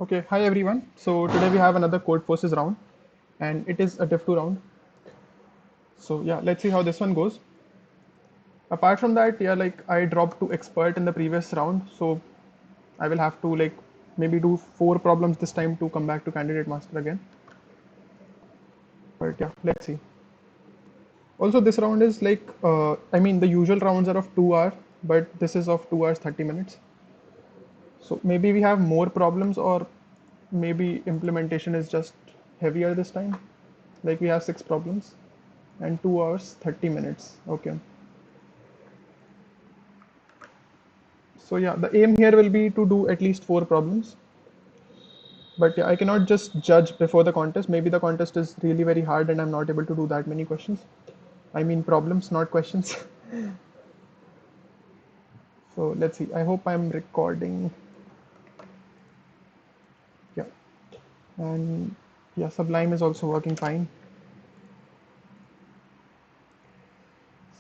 Okay, hi everyone. So today we have another Codeforces round, and it is a Div2 round. So yeah, let's see how this one goes. Apart from that, yeah, like I dropped to expert in the previous round, so I will have to like maybe do 4 problems this time to come back to candidate master again. But yeah, let's see. Also, this round is like I mean the usual rounds are of 2 hours, but this is of 2 hours 30 minutes. So maybe we have more problems, or maybe implementation is just heavier this time. Like we have 6 problems and 2 hours 30 minutes. Okay. So yeah, the aim here will be to do at least 4 problems. But yeah, I cannot just judge before the contest. Maybe the contest is really very hard and I'm not able to do that many questions. I mean problems, not questions. So let's see. I hope I'm recording. Yeah. And yeah, Sublime is also working fine.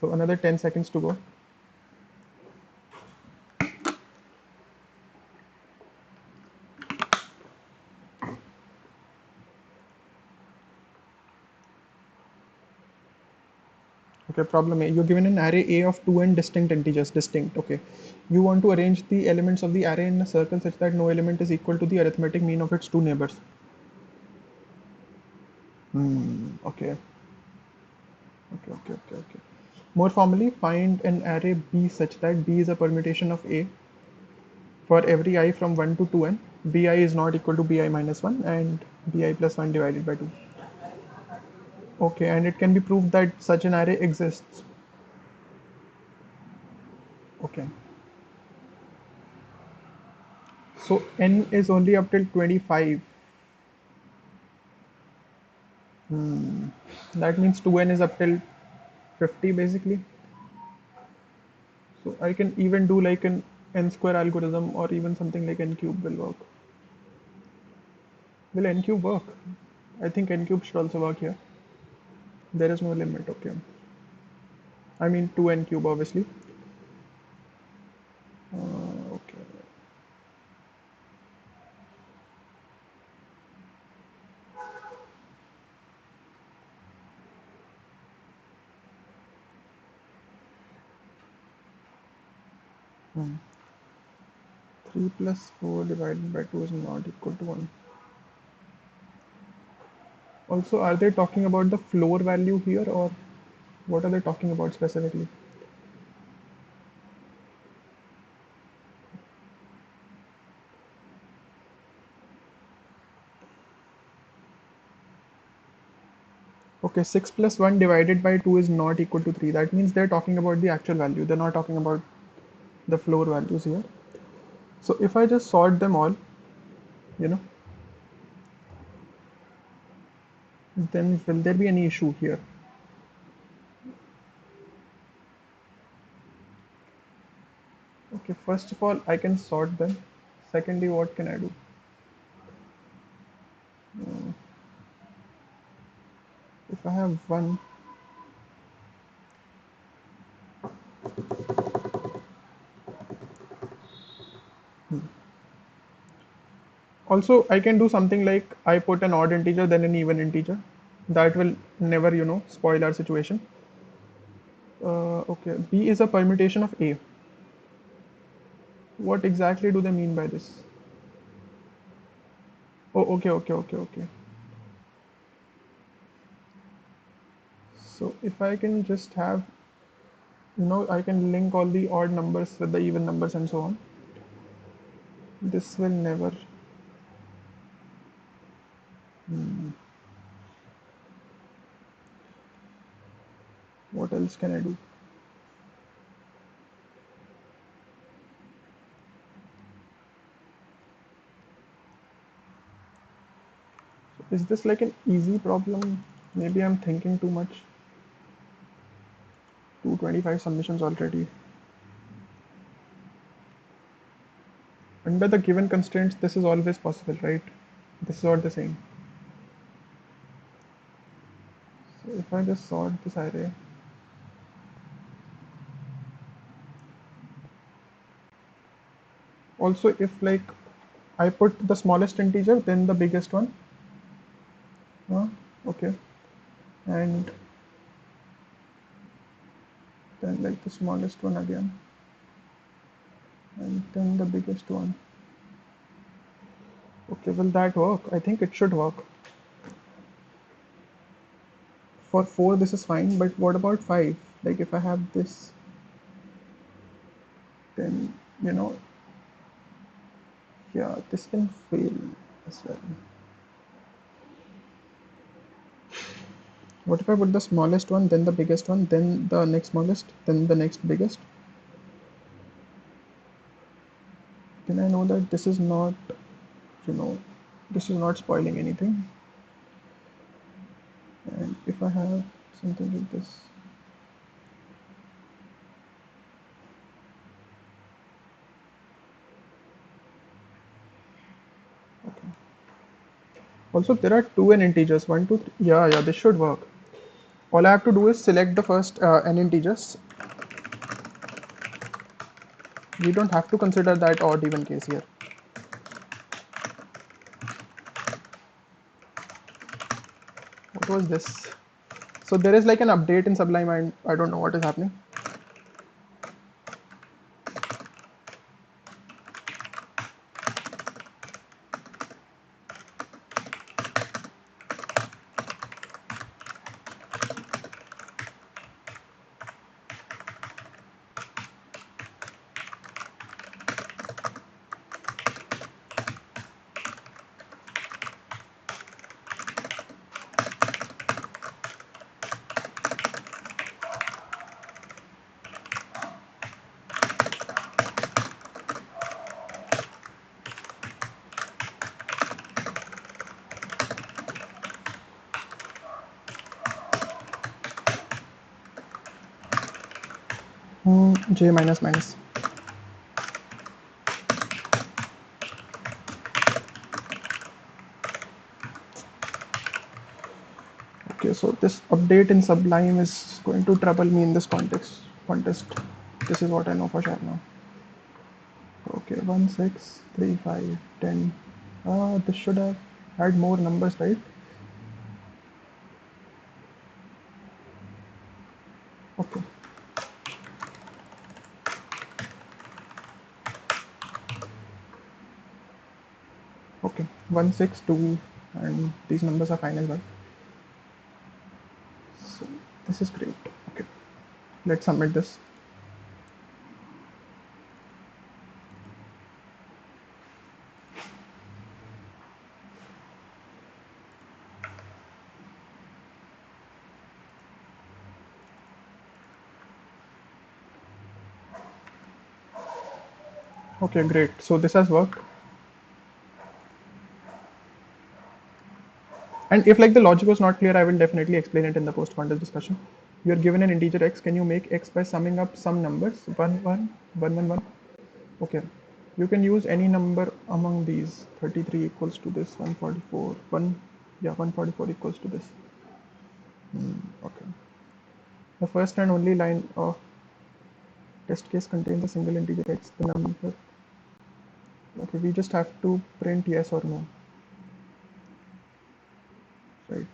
So another 10 seconds to go. Okay, problem A. You're given an array A of 2n distinct integers. Distinct. Okay. You want to arrange the elements of the array in a circle such that no element is equal to the arithmetic mean of its two neighbors. Okay. Okay. More formally, find an array B such that B is a permutation of A for every I from 1 to 2n. Bi is not equal to Bi minus 1 and Bi plus 1 divided by 2. Okay, and it can be proved that such an array exists. Okay. So n is only up till 25. That means 2n is up till 50 basically. So I can even do like an n square algorithm, or even something like n cube will work. Will n cube work? I think n cube should also work here. There is no limit, okay. I mean 2n cube obviously. Okay. 3 plus 4 divided by 2 is not equal to 1. Also, are they talking about the floor value here, or what are they talking about specifically? Okay, 6 plus 1 divided by 2 is not equal to 3. That means they're talking about the actual value. They're not talking about the floor values here. So if I just sort them all, you know, then will there be any issue here? Okay, first of all, I can sort them. Secondly, what can I do? If I have 1, also I can do something like I put an odd integer then an even integer. That will never, spoil our situation. Okay, B is a permutation of A. What exactly do they mean by this? Oh, okay. So if I can just have, I can link all the odd numbers with the even numbers and so on. This will never. What else can I do? Is this like an easy problem? Maybe I'm thinking too much. 225 submissions already. Under the given constraints, this is always possible, right? This is what they're saying. So if I just sort this array, also if like I put the smallest integer, then the biggest one. Okay, and then like the smallest one again, and then the biggest one. Okay, will that work? I think it should work. For 4 this is fine, but what about 5? Like if I have this, then you know, yeah, this can fail as well. What if I put the smallest one, then the biggest one, then the next smallest, then the next biggest? Then I know that this is not, you know, this is not spoiling anything. And if I have something like this, okay. Also, there are two n integers, 1, 2, 3. Yeah, this should work. All I have to do is select the first n integers. We don't have to consider that odd even case here. What was this? So there is like an update in Sublime and I don't know what is happening. J minus minus. Okay, so this update in Sublime is going to trouble me in this contest. This is what I know for sure now. Okay, 1, 6, 3, 5, 10. This should have had more numbers, right? Okay. Okay, 1, 6, 2, and these numbers are fine as well. So this is great. Okay, let's submit this. Okay, great. So this has worked. And if like the logic was not clear, I will definitely explain it in the post-contest discussion. You are given an integer x. Can you make x by summing up some numbers? 1, 1, 1, 1, 1. Okay. You can use any number among these. 33 equals to this. 144. 144 equals to this. Okay. The first and only line of test case contains a single integer x. The number. Okay, we just have to print yes or no. Right.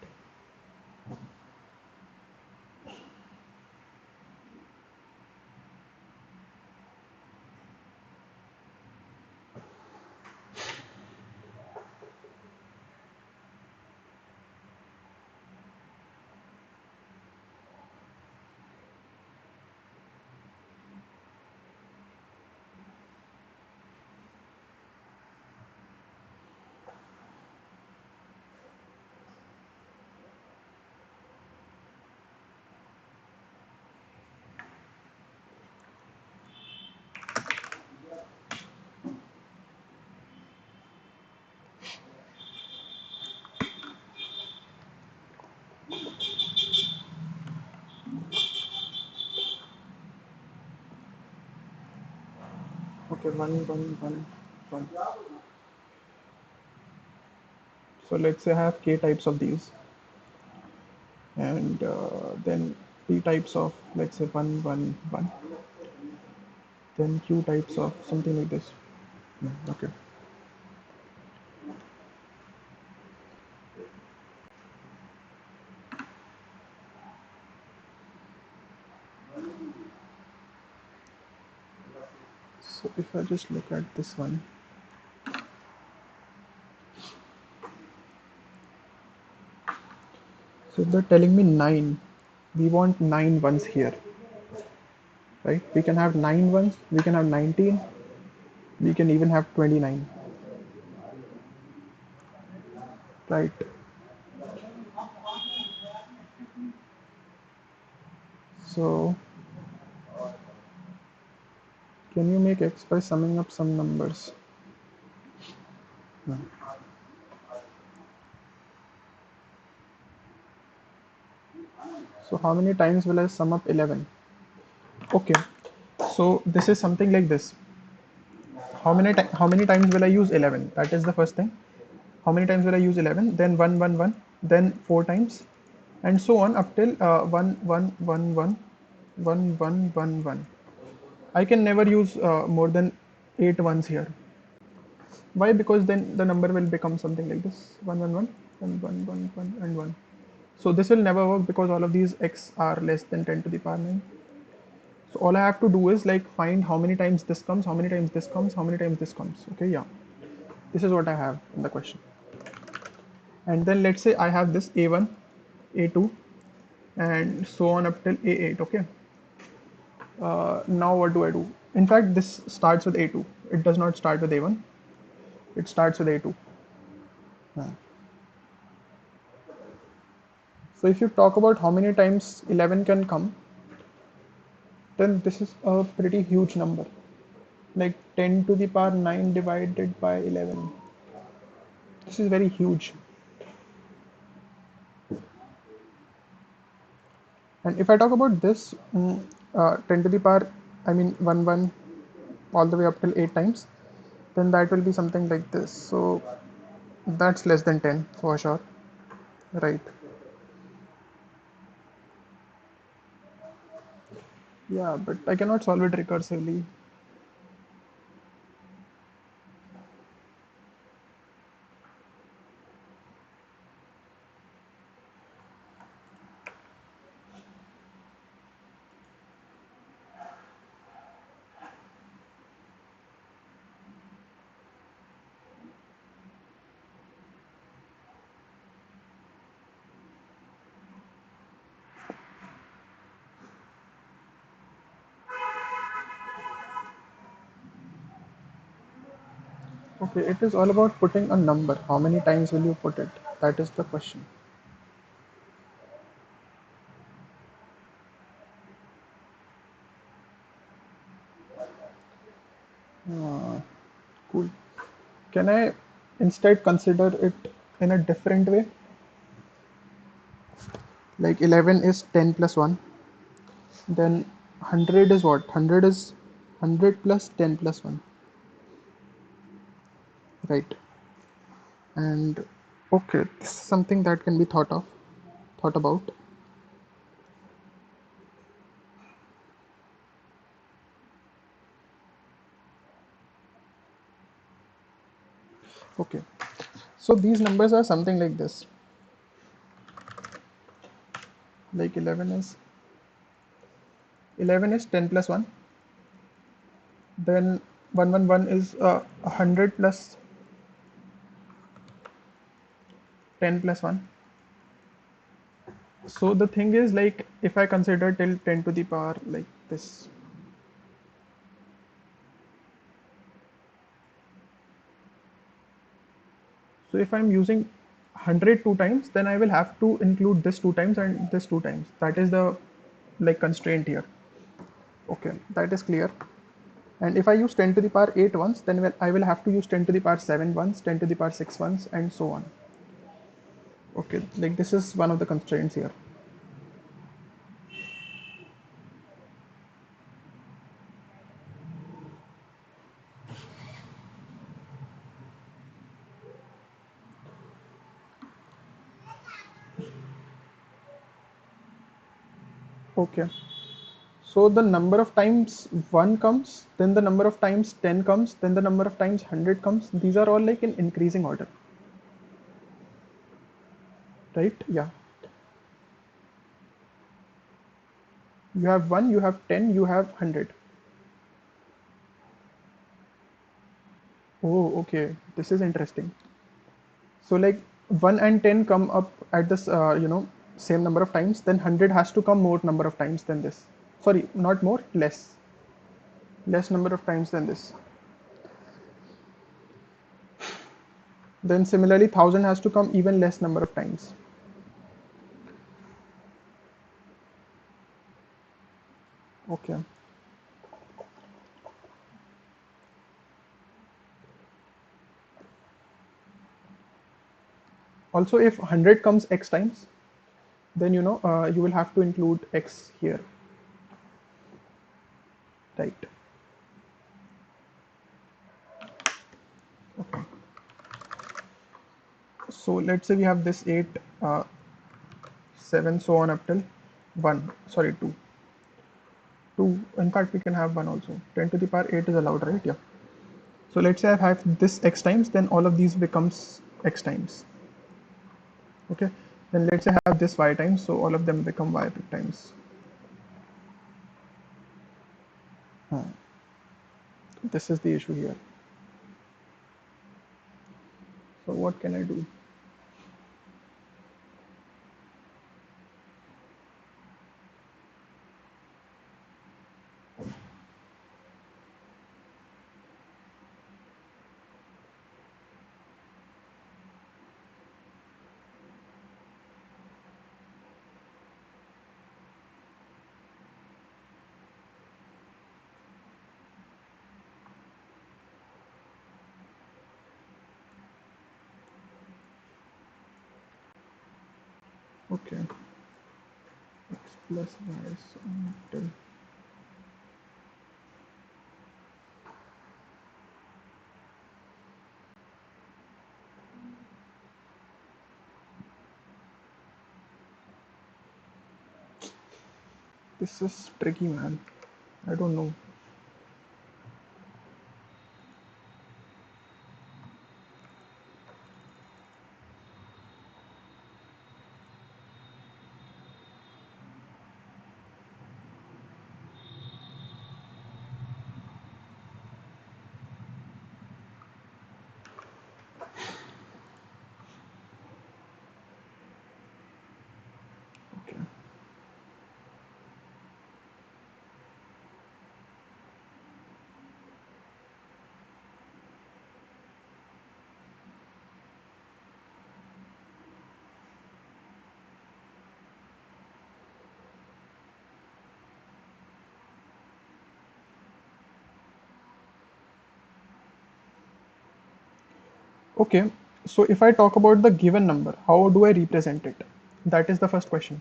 Okay, 1, 1, 1, 1. So let's say I have k types of these, and then p types of, let's say, 1, 1, 1. Then q types of something like this. Okay. So if I just look at this one, so if they're telling me 9, we want 9 ones here, right? We can have 9 ones, we can have 19, we can even have 29, right? So can you make x by summing up some numbers? No. So how many times will I sum up 11? Okay, so this is something like this. How many times will I use 11? That is the first thing. How many times will I use 11? Then 1 1 1, then 4 times, and so on up till 1 1 1 1 1 1 1 1. I can never use more than 8 ones here. Why? Because then the number will become something like this: 1 1 1 1 1 1 1 and 1. So this will never work because all of these x are less than 10 to the power 9. So all I have to do is like find how many times this comes, how many times this comes, how many times this comes. Okay, yeah. This is what I have in the question. And then let's say I have this a1, a2, and so on up till a8. Okay. Now what do I do? In fact, this starts with a2. It does not start with a1. It starts with a2. Yeah. So if you talk about how many times 11 can come, then this is a pretty huge number. Like 10 to the power 9 divided by 11. This is very huge. And if I talk about this, 10 to the power, I mean 1 1 all the way up till 8 times, then that will be something like this. So that's less than 10 for sure, right? Yeah, but I cannot solve it recursively. Okay, it is all about putting a number. How many times will you put it? That is the question. Uh, cool. Can I instead consider it in a different way? Like 11 is 10 plus 1. Then 100 is what? 100 is 100 plus 10 plus 1. Right. And okay, this is something that can be thought about. Okay. So these numbers are something like this. Like 11 is 10 plus 1. Then 111 is 100 plus 10 plus 1. So the thing is, like, if I consider till 10 to the power like this, so if I'm using 100 two times, then I will have to include this 2 times and this 2 times. That is the like constraint here. Okay, that is clear. And if I use 10 to the power 8 once, then I will have to use 10 to the power 7 once, 10 to the power 6 once, and so on. Okay, like this is one of the constraints here. Okay. So the number of times 1 comes, then the number of times 10 comes, then the number of times 100 comes. These are all like in increasing order, right? Yeah. You have 1, you have 10, you have 100. Oh, okay. This is interesting. So like 1 and 10 come up at this, same number of times, then 100 has to come more number of times than this. Sorry, not more, less. Less number of times than this. Then similarly, 1000 has to come even less number of times. Okay. Also, if 100 comes x times, then you will have to include x here, right? Okay. So let's say we have this 8, 7, so on up till 1. Sorry, 2. 2. In fact, we can have 1 also. 10 to the power 8 is allowed, right? Yeah. So let's say I have this x times, then all of these becomes x times. Okay. Then let's say I have this y times, so all of them become y times. This is the issue here. So what can I do? Okay. X plus y, so until this is tricky, man. I don't know. Okay. Okay. So if I talk about the given number, how do I represent it? That is the first question.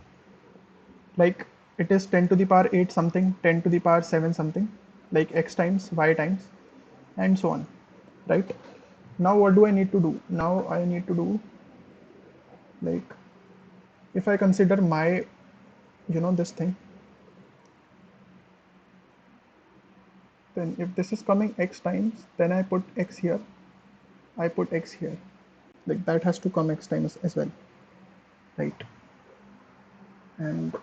Like it is 10 to the power 8 something, 10 to the power 7 something, like x times, y times, and so on, right? Now what do I need to do? Now I need to do, like, if I consider my, this thing, then if this is coming x times, then I put x here, I put x here. Like that has to come x times as well, right? And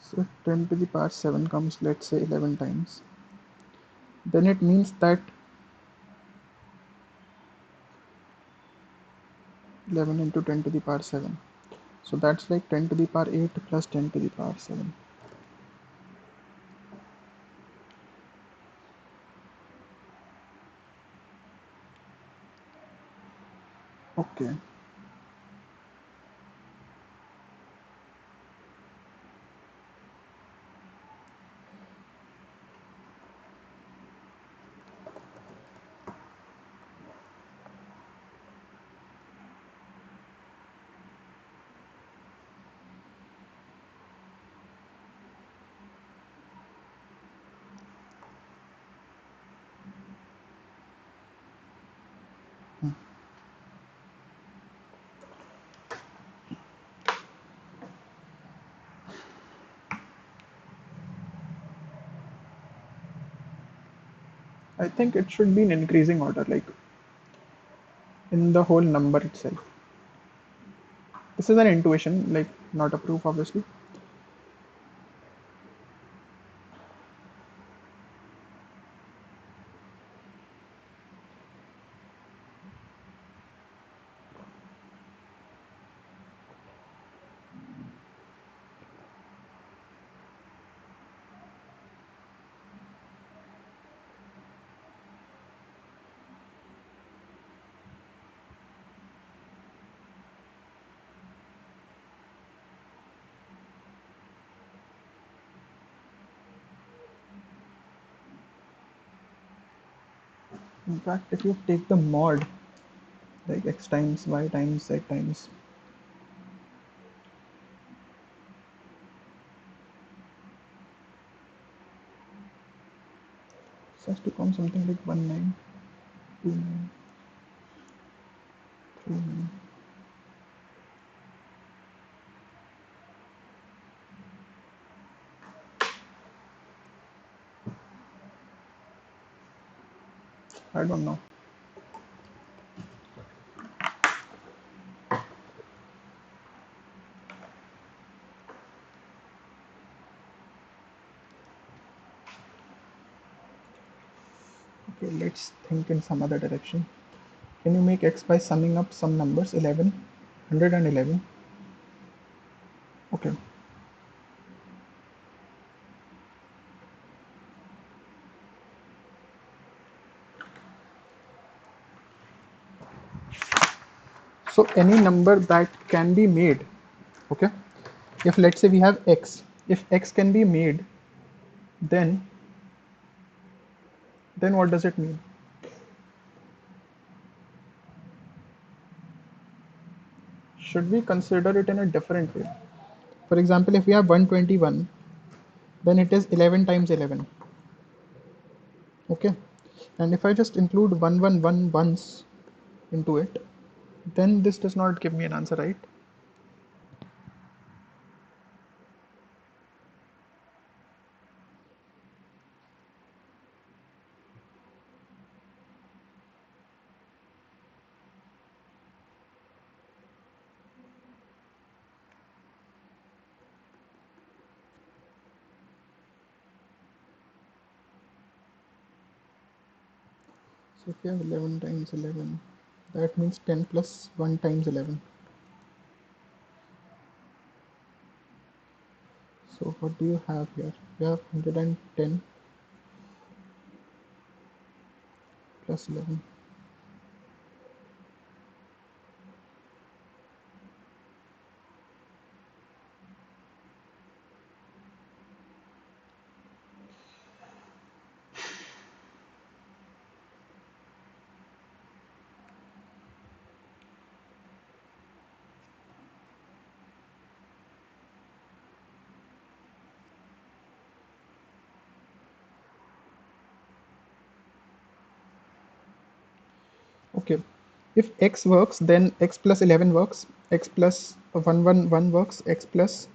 so 10 to the power 7 comes, let's say, 11 times. Then it means that 11 into 10 to the power 7. So that's like 10 to the power 8 plus 10 to the power 7. Okay. I think it should be in increasing order, like in the whole number itself. This is an intuition, like not a proof, obviously. In fact, if you take the mod, like x times y times z times, this has to come something like 192939. I don't know. Okay, let's think in some other direction. Can you make x by summing up some numbers 11, 100 and 11? Okay. So any number that can be made, okay? If let's say we have x, if x can be made, then what does it mean? Should we consider it in a different way? For example, if we have 121, then it is 11 times 11. Okay, and if I just include 111 once into it, then this does not give me an answer, right? So if you have 11 times 11, that means 10 plus 1 times 11. So what do you have here? You have 110 plus 11. Okay, if x works, then x plus 11 works, x plus 111 works, x plus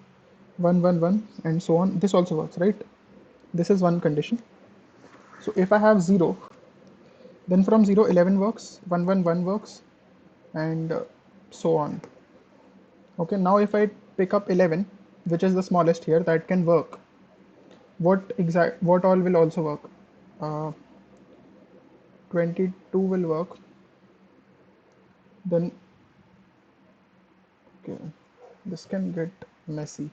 111, and so on. This also works, right? This is one condition. So if I have 0, then from 0, 11 works, 111 works, and so on. Okay, now if I pick up 11, which is the smallest here, that can work. What all will also work? Uh, 22 will work. Then, okay, this can get messy.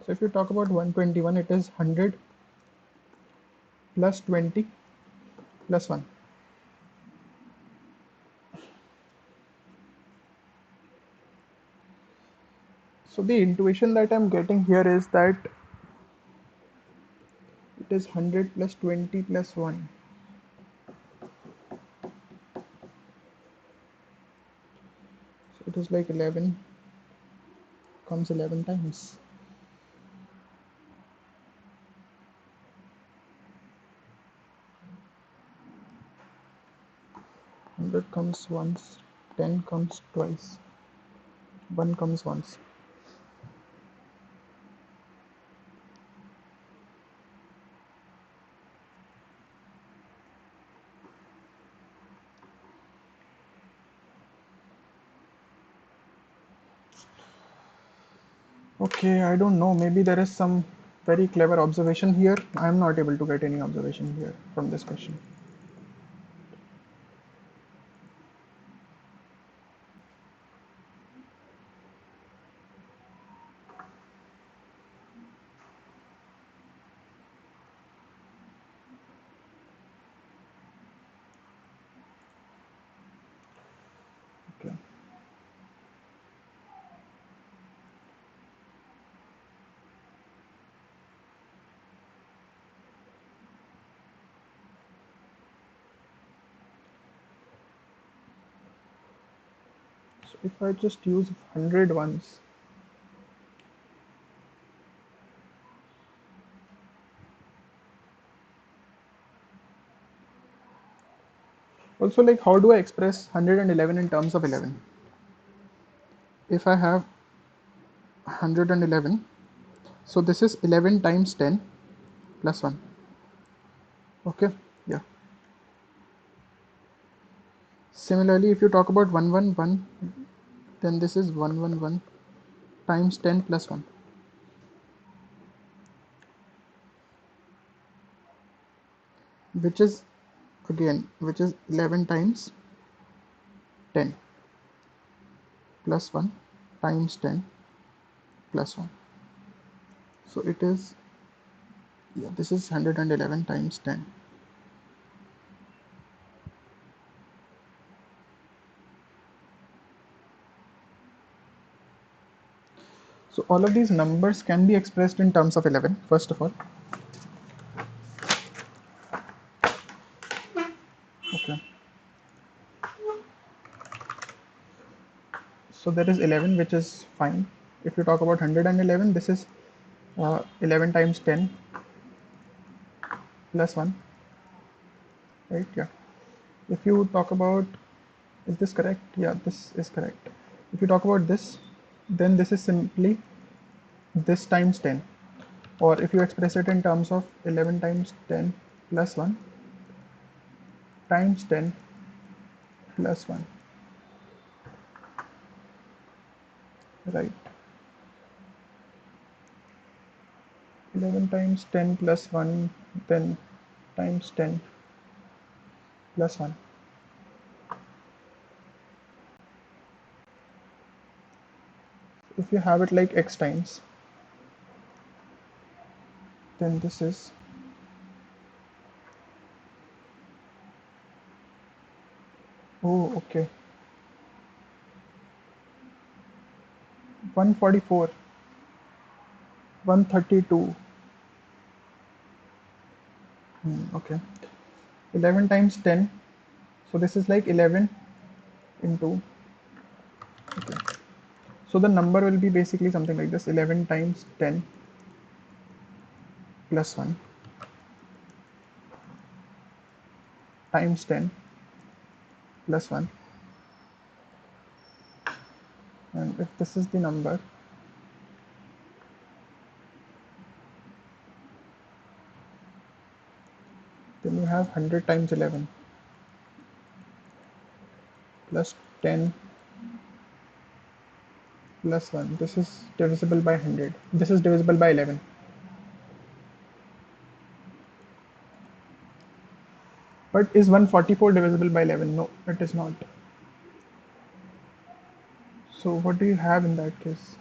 So if you talk about 121, it is 100 plus 20 plus 1. So the intuition that I'm getting here is that it is 100 plus 20 plus 1. So it is like 11. comes 11 times. 100 comes once, 10 comes twice, 1 comes once. Okay, I don't know. Maybe there is some very clever observation here. I am not able to get any observation here from this question. Okay. So if I just use 100 once, also like how do I express 111 in terms of 11? If I have 111, so this is 11 times 10 plus 1. Okay, yeah. Similarly, if you talk about 111, then this is 111 times 10 plus 1, which is which is 11 times 10 plus 1 times 10 plus 1. So it is, yeah, this is 111 times 10. So all of these numbers can be expressed in terms of 11, first of all. Okay. So there is 11, which is fine. If you talk about 111, this is 11 times 10 plus 1, right? Yeah. If you talk about, is this correct? Yeah, this is correct. If you talk about this, then this is simply this times 10. Or if you express it in terms of 11 times 10 plus 1 times 10 plus 1, right? 11 times 10 plus 1, then times 10 plus 1. If you have it like x times, then this is, oh, okay, 144, 132. Okay, 11 times 10. So this is like 11 into, okay. So the number will be basically something like this: 11 times 10 plus 1 times 10 plus 1. And if this is the number, then you have 100 times 11 plus 10 plus 1. This is divisible by 100. This is divisible by 11. But is 144 divisible by 11? No, it is not. So what do you have in that case?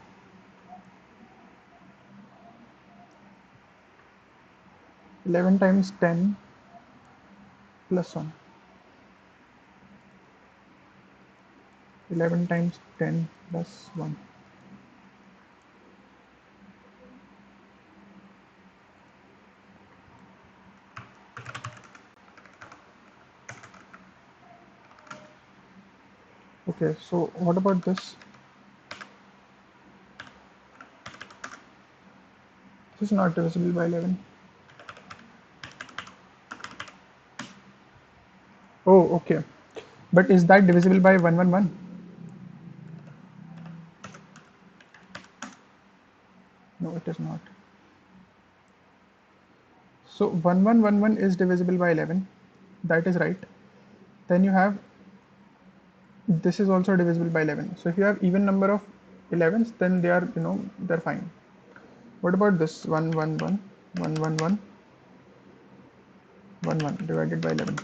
11 times 10 plus 1. 11 times 10 plus 1. Okay, so what about this? This is not divisible by 11. Oh, okay. But is that divisible by 111? No, it is not. So 1111 is divisible by 11. That is right. Then you have this is also divisible by 11. So if you have even number of 11s, then they are, they're fine. What about this 111, 111, 11 divided by 11?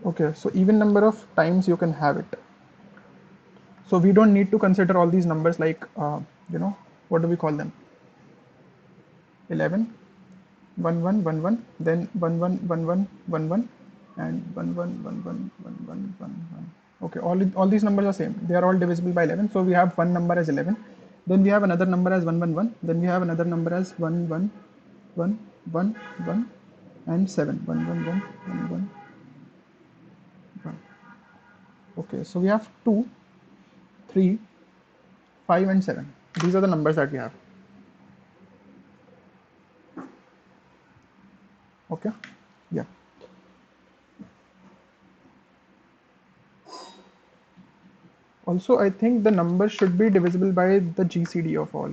Okay, so even number of times you can have it. So we don't need to consider all these numbers like, what do we call them? 11, 11, 11, then 11, 11, 11, and 11, 11, 11, 11. Okay, all these numbers are same. They are all divisible by 11. So we have one number as 11. Then we have another number as 111. Then we have another number as 1, 1, 1, 1, 1, and 7. 1, 1, 1, 1, 1, 1. Okay, so we have 2, 3, 5, and 7. These are the numbers that we have. Okay, yeah. Also, I think the number should be divisible by the GCD of all.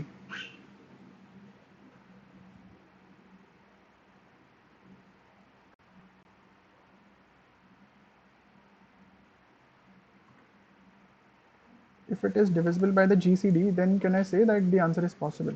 If it is divisible by the GCD, then can I say that the answer is possible?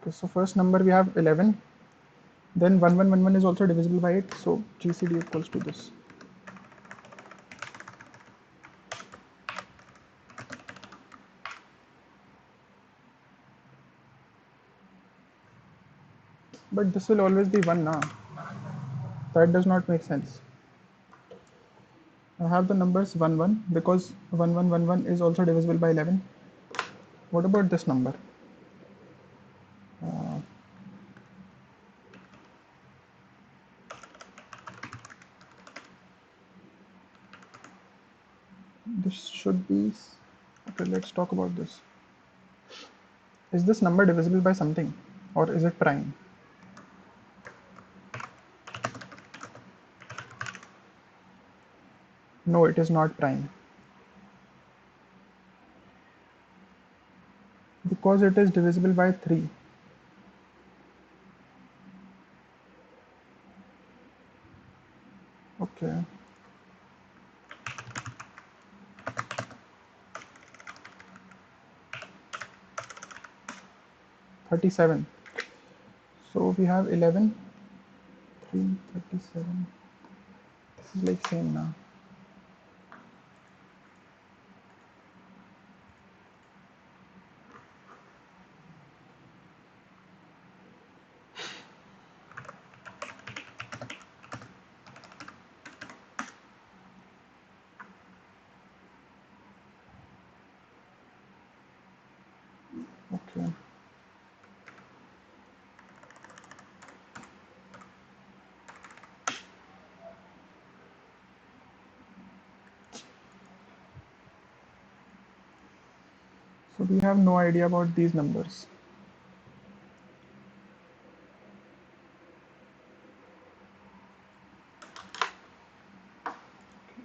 Okay, so first number we have 11. Then 1111 is also divisible by it. So GCD equals to this. But this will always be 1 now. That does not make sense. I have the numbers 1 1 because 1111 is also divisible by 11. What about this number? Uh, this should be. Okay, let's talk about this. Is this number divisible by something or is it prime? No, it is not prime. Because it is divisible by 3. Okay. 37. So we have 11, 3, 37. This is like same now. Okay. So we have no idea about these numbers.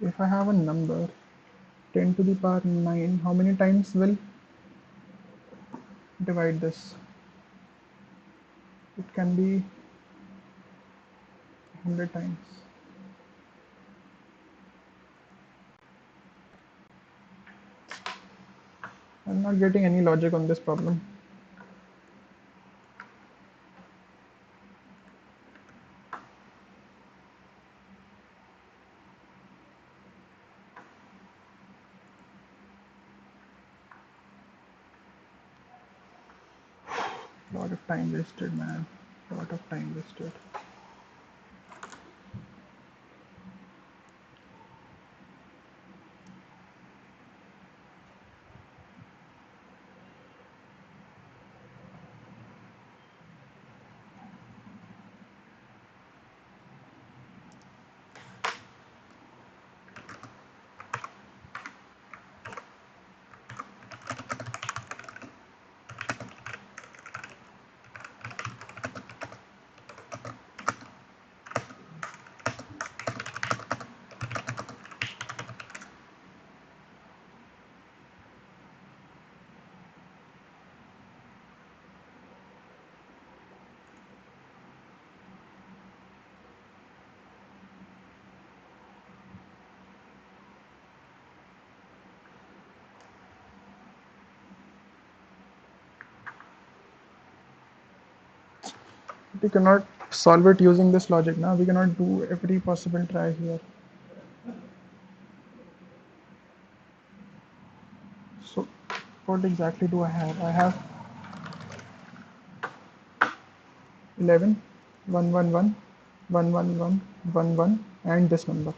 If I have a number 10 to the power 9, how many times will divide this? It can be 100 times. I'm not getting any logic on this problem. A lot of time wasted, man. A lot of time wasted. We cannot solve it using this logic now. We cannot do every possible try here. So what exactly do I have? I have 11, 1, 1, 1, 1, 1, 1, 1, 1, and this number.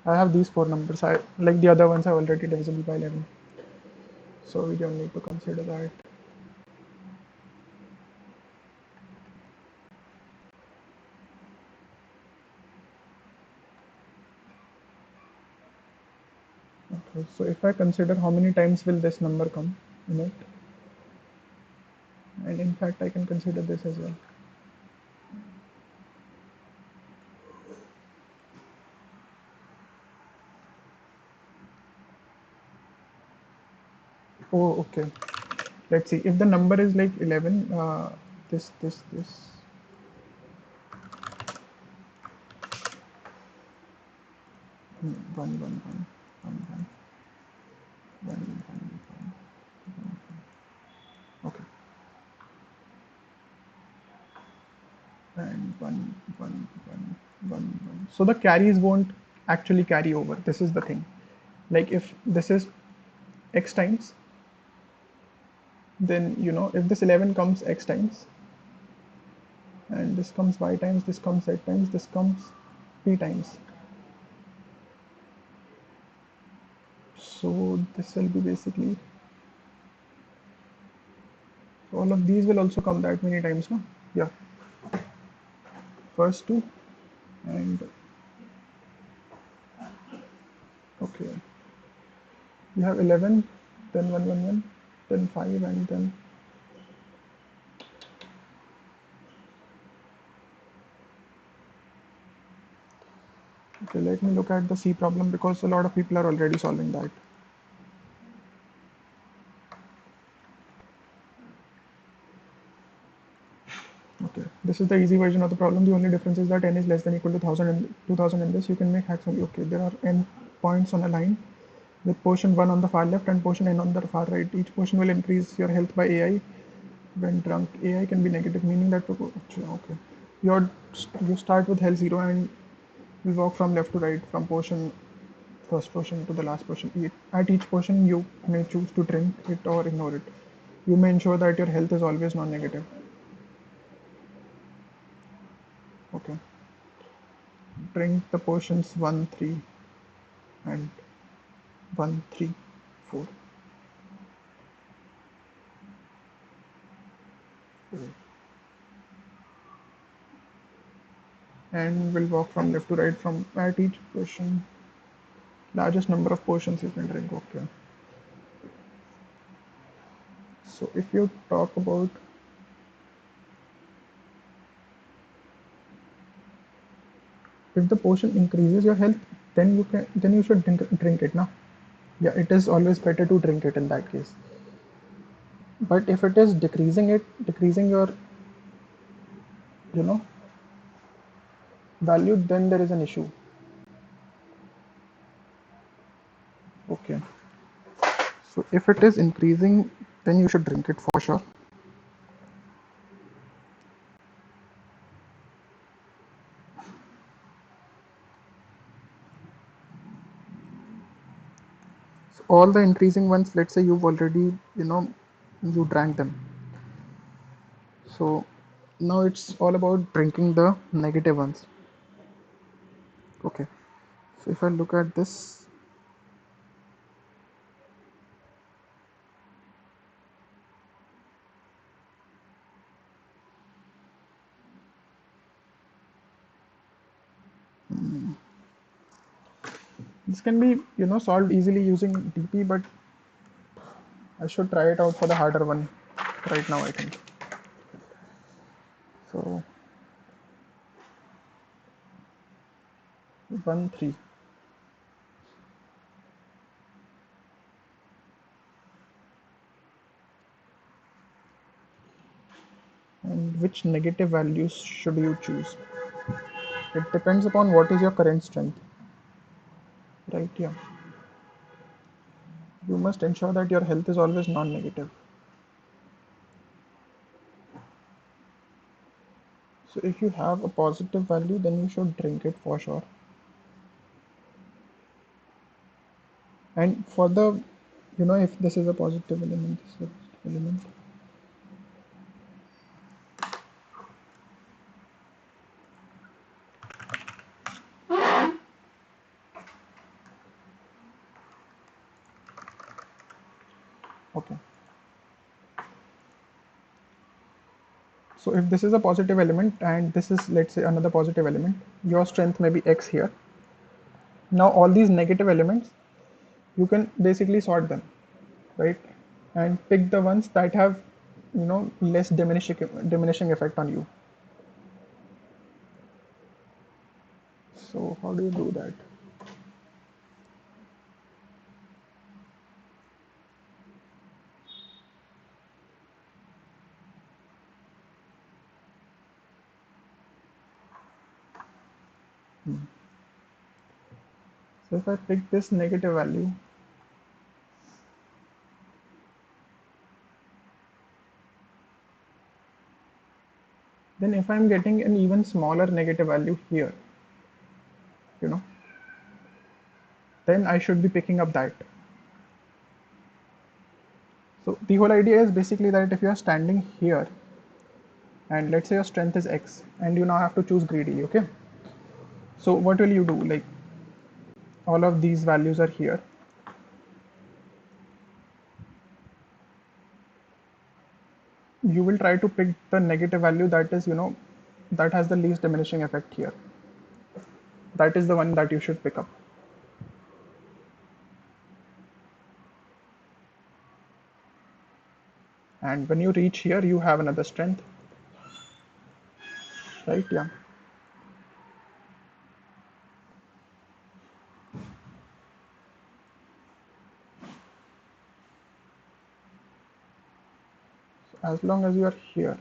I have these four numbers. I like the other ones are already divisible by 11. So we don't need to consider that. Okay, so if I consider how many times will this number come in it, and in fact I can consider this as well. Oh, okay. Let's see. If the number is like 11, this 1, 1, 1, 1, 1, 1, 1, 1. Okay. And 1, 1, 1, 1, 1. So the carries won't actually carry over. This is the thing. Like if this is x times, then if this 11 comes x times, and this comes y times, this comes z times, this comes p times. So this will be basically, all of these will also come that many times, no? Yeah, first two, and okay, you have 11, then 1, 1, 1, then 5, and then okay, let me look at the C problem because a lot of people are already solving that. Okay, this is the easy version of the problem. The only difference is that n is less than equal to 1000 and 2000 in this. You can make hacks only. Okay, there are n points on a line with portion 1 on the far left and portion n on the far right. Each portion will increase your health by AI when drunk. AI can be negative, meaning that okay, you start with health 0 and you walk from left to right from first portion to the last portion. At each portion, you may choose to drink it or ignore it. You may ensure that your health is always non-negative. Okay. Drink the portions 1, 3, and 1, 3, 4. And we'll walk from left to right from at each portion. Largest number of portions you can drink. Okay. So if you talk about if the portion increases your health, then you should drink it now. Yeah, it is always better to drink it in that case. But if it is decreasing your you know value, then there is an issue. Okay. So if it is increasing, then you should drink it for sure. So all the increasing ones, let's say you've already you drank them. So now it's all about drinking the negative ones. Okay, so if I look at this, this can be solved easily using DP, but I should try it out for the harder one right now, I think. So 1 3. And which negative values should you choose? It depends upon what is your current strength, right? Yeah, you must ensure that your health is always non-negative. So if you have a positive value, then you should drink it for sure. And for the, if this is a positive element, this is a positive element. Okay. So if this is a positive element and this is, let's say, another positive element, your strength may be X here. Now all these negative elements, you can basically sort them, right? And pick the ones that have, less diminishing effect on you. So how do you do that? So if I pick this negative value, then if I'm getting an even smaller negative value here, you know, then I should be picking up that. So the whole idea is basically that if you are standing here and let's say your strength is X and you now have to choose greedily, okay? So what will you do? Like all of these values are here. You will try to pick the negative value that is, that has the least diminishing effect here. That is the one that you should pick up. And when you reach here, you have another strength, right? Yeah. So as long as you are here,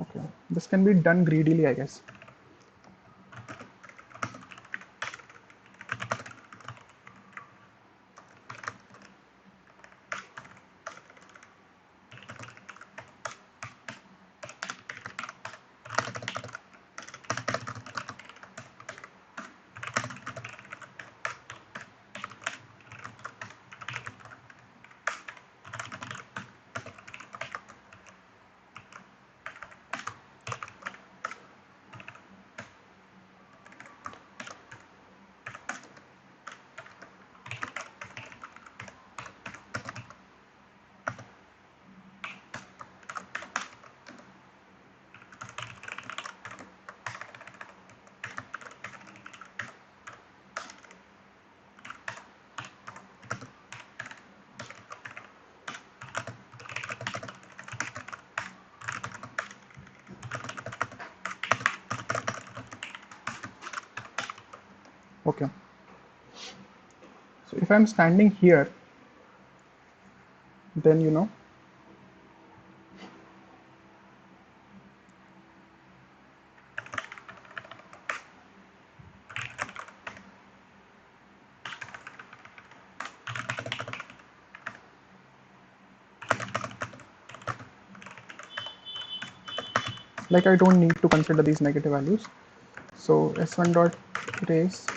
okay, this can be done greedily, I guess. Okay. So if I'm standing here, then like I don't need to consider these negative values. So s1 dot raise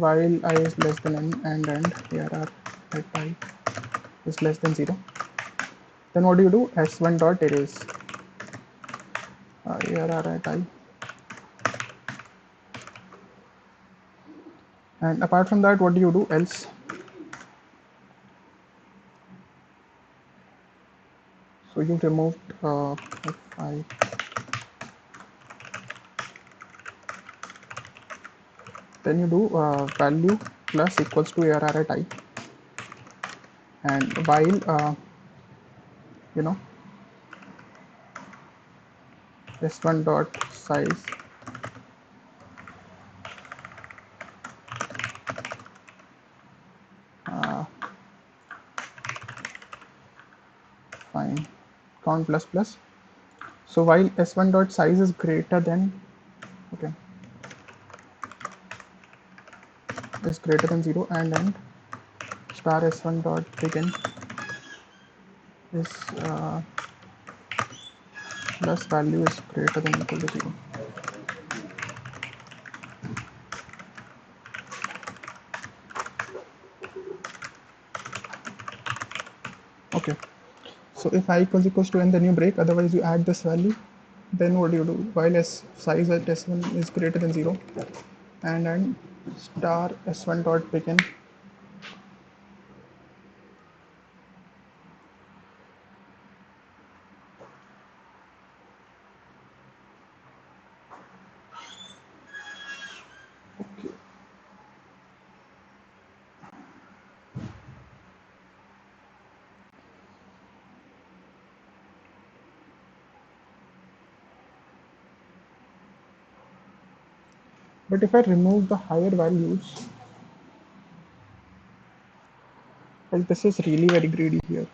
while I is less than n and arr at I is less than 0, then what do you do? S1 dot erase arr at I. And apart from that, what do you do else? So you removed fi, then you do value plus equals to arr at I, and while you know s1 dot size uh, fine count plus plus. So while s1 dot size is greater than, okay, is greater than 0 and star s1 dot begin is plus value is greater than equal to 0. Okay, so if I equals to n, then you break, otherwise you add this value. Then what do you do? While s size at s1 is greater than 0 and star s1 dot begin but if I remove the higher values, well, this is really very greedy here.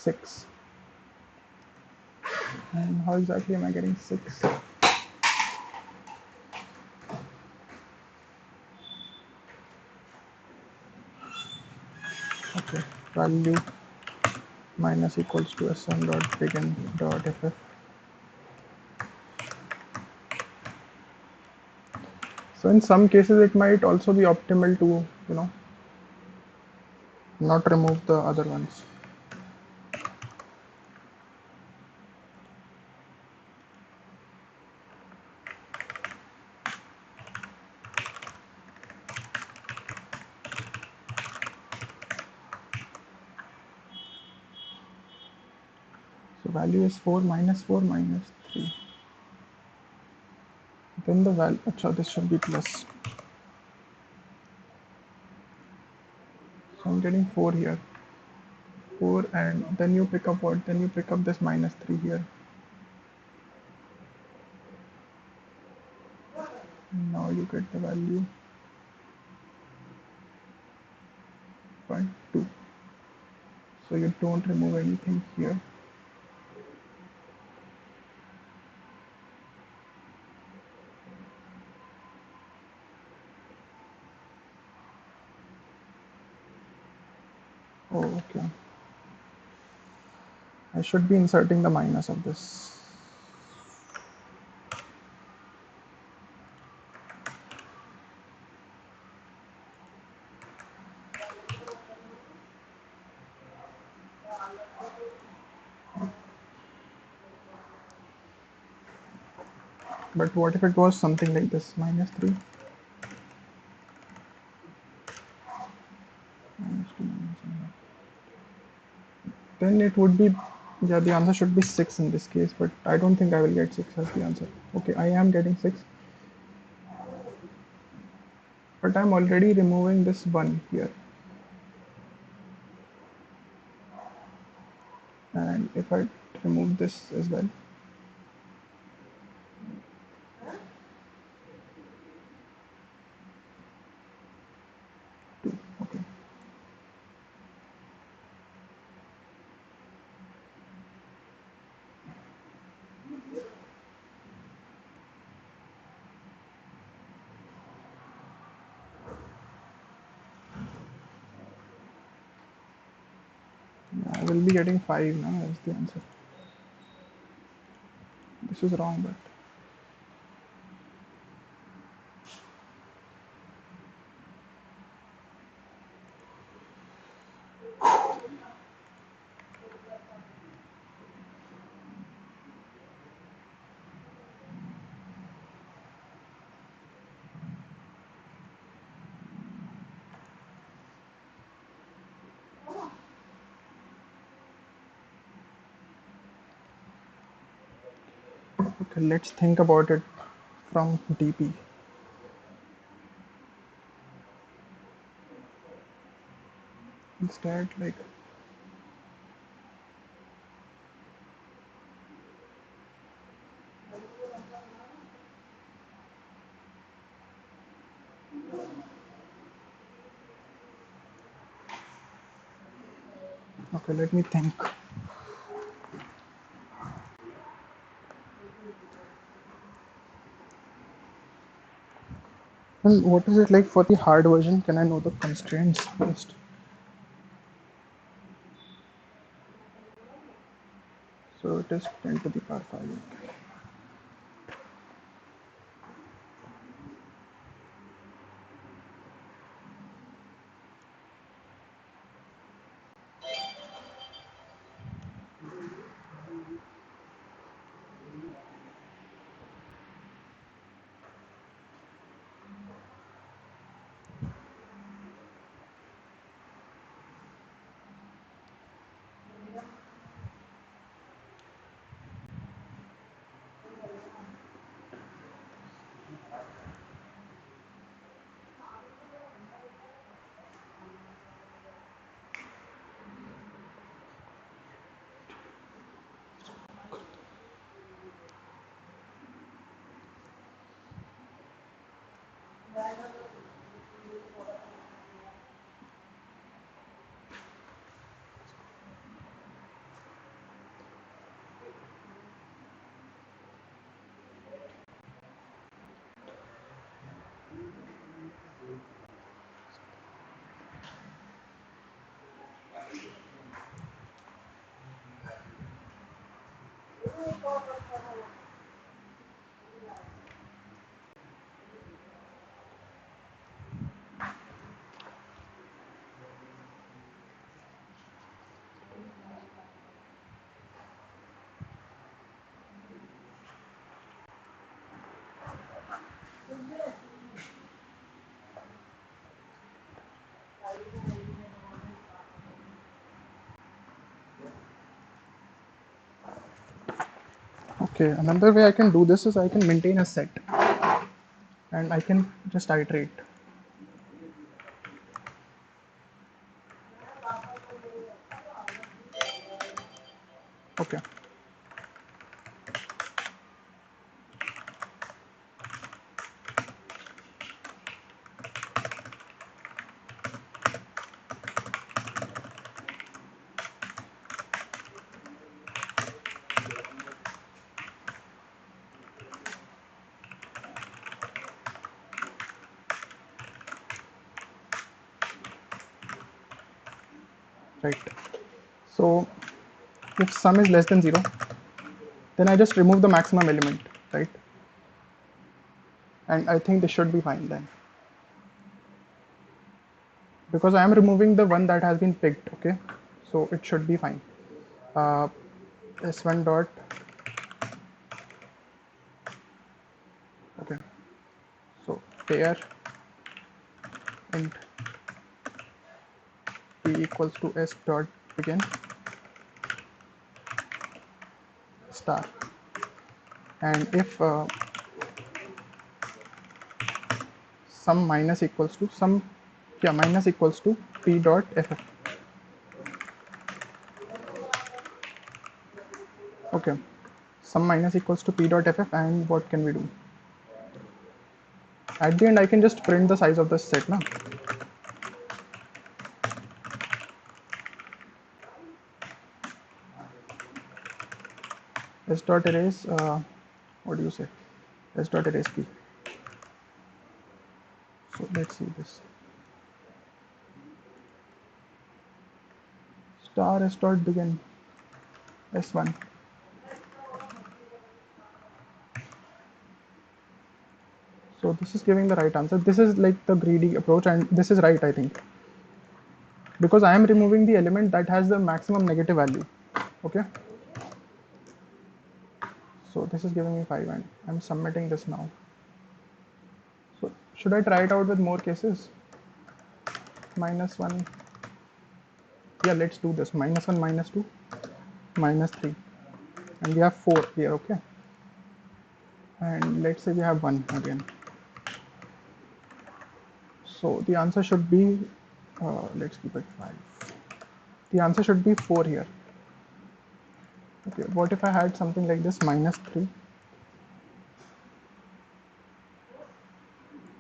Six. And how exactly am I getting 6? Okay, value minus equals to s1 dot begin dot ff. So in some cases it might also be optimal to, not remove the other ones. So value is 4 minus 4 minus 3. Then the value, achha, this should be plus. So I'm getting 4 here. 4, and then you pick up what? Then you pick up this minus 3 here. Now you get the value 0.2. So you don't remove anything here. Oh, okay. I should be inserting the minus of this. But what if it was something like this? Minus 3. Minus 2, minus 1. Then it would be, yeah, the answer should be 6 in this case, but I don't think I will get 6 as the answer. Okay, I am getting 6, but I'm already removing this 1 here. And if I remove this as well, okay. I will be getting 5 now as the answer. This is wrong, but okay, let's think about it from DP. Instead, like, okay, let me think. And what is it like for the hard version? Can I know the constraints first? So it is 10 to the power 5. Okay, another way I can do this is I can maintain a set and I can just iterate. Okay, right. So if sum is less than 0, then I just remove the maximum element, right? And I think this should be fine then. Because I am removing the one that has been picked, okay? So it should be fine. Uh, S1 dot, okay. So pair int p equals to s dot begin. star, and if sum minus equals to sum, yeah, minus equals to p dot ff. Okay, sum minus equals to p dot ff, and what can we do? At the end, I can just print the size of the set, na? S dot erase, what do you say? S dot erase p. So let's see this. Star s dot begin s1. So this is giving the right answer. This is like the greedy approach, and this is right, I think, because I am removing the element that has the maximum negative value. Okay. So this is giving me 5, and I'm submitting this now. So should I try it out with more cases? -1. Yeah, let's do this. -1, -2, -3, and we have 4 here. Okay. And let's say we have 1 again. So the answer should be, let's keep it 5. The answer should be 4 here. Okay, what if I had something like this, -3?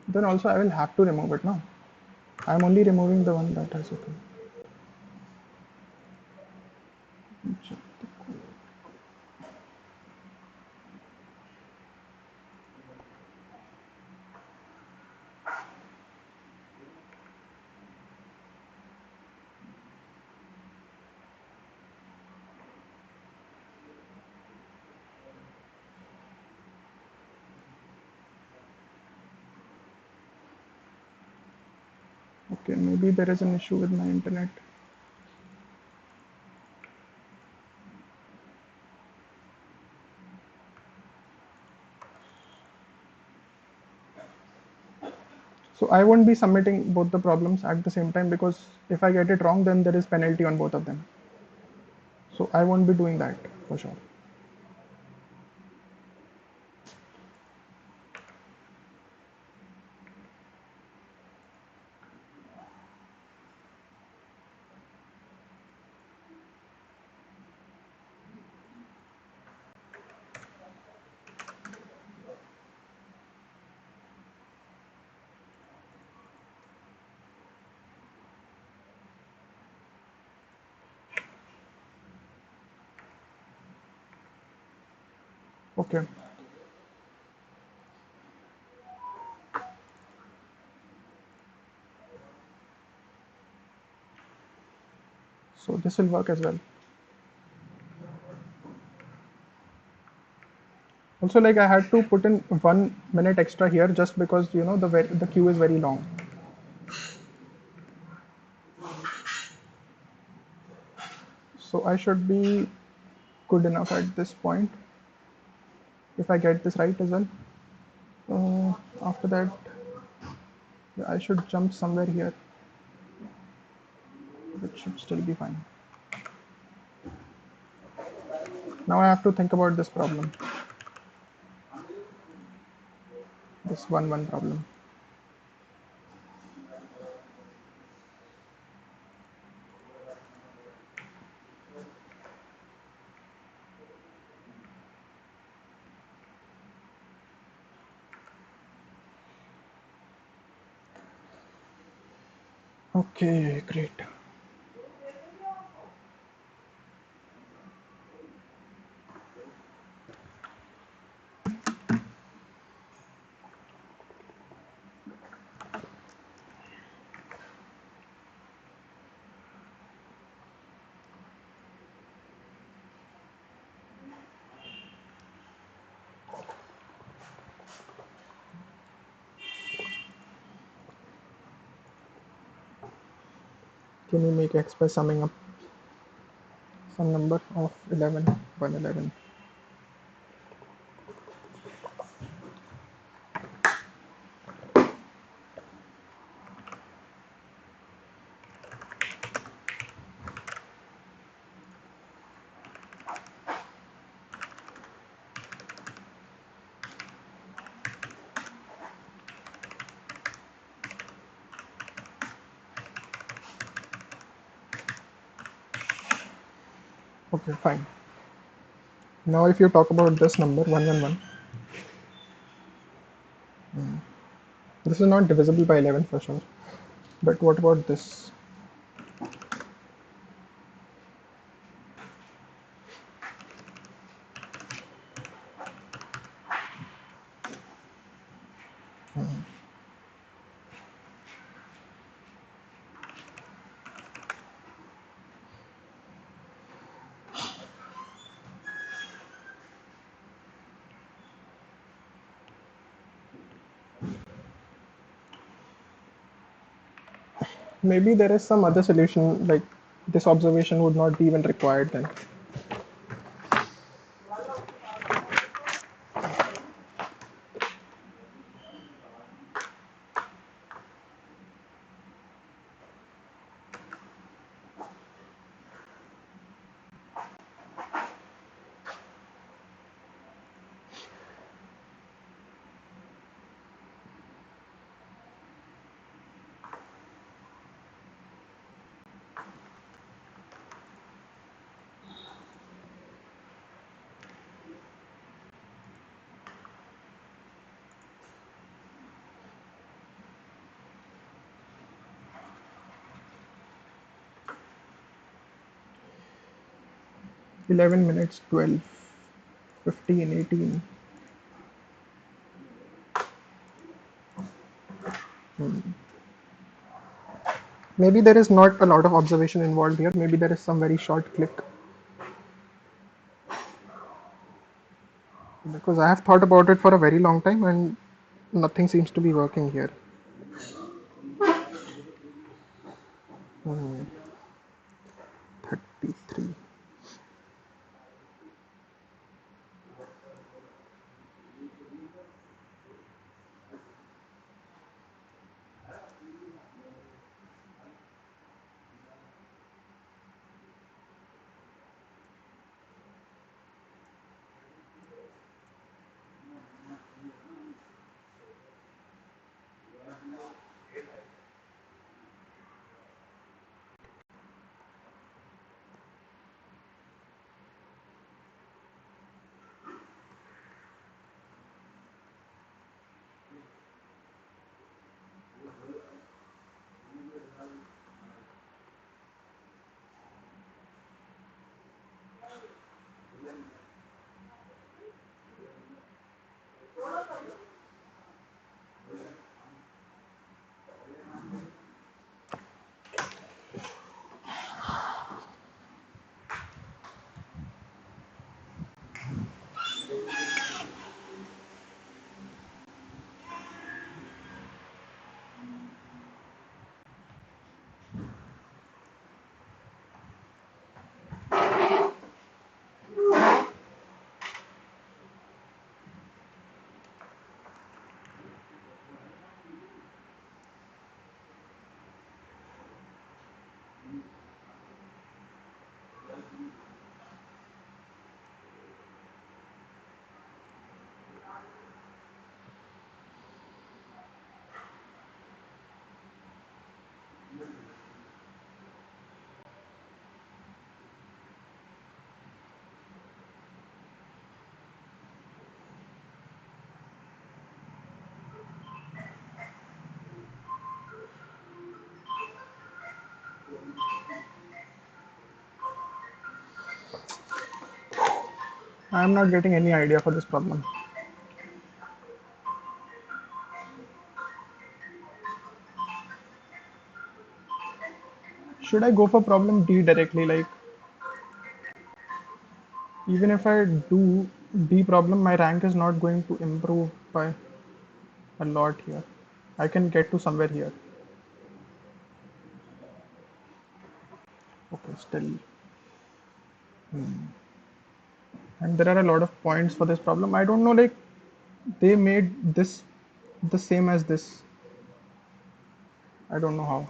Then also I will have to remove it now. I'm only removing the one that has open. Okay, maybe there is an issue with my internet. So I won't be submitting both the problems at the same time, because if I get it wrong, then there is penalty on both of them. So I won't be doing that for sure. Okay. So this will work as well. Also, like, I had to put in 1 minute extra here just because the queue is very long. So I should be good enough at this point if I get this right as well. After that, yeah, I should jump somewhere here, which should still be fine. Now I have to think about this problem, this 1-1 problem. Okay, great. Can you make x by summing up some number of 11, 111? Okay, fine. Now if you talk about this number 111, this is not divisible by 11 for sure. But what about this? Maybe there is some other solution, like this observation would not be even required then. 11 minutes, 12, 15, 18. Maybe there is not a lot of observation involved here. Maybe there is some very short click. Because I have thought about it for a very long time and nothing seems to be working here. 33. I am not getting any idea for this problem. Should I go for problem D directly? Like, even if I do D problem, my rank is not going to improve by a lot here. I can get to somewhere here. Okay, still. And there are a lot of points for this problem. I don't know, like, they made this the same as this. I don't know how.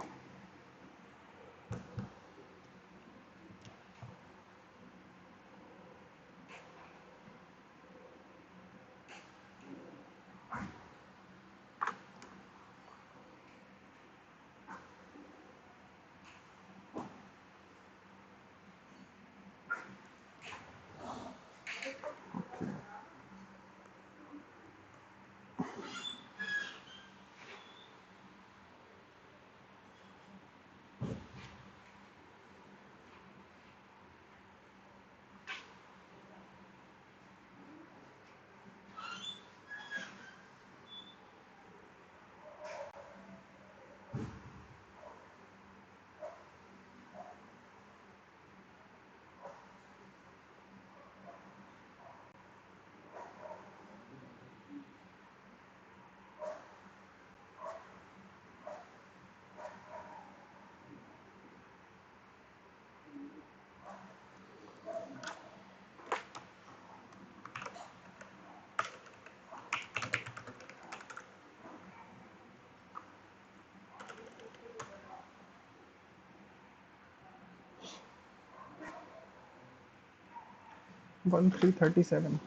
1337.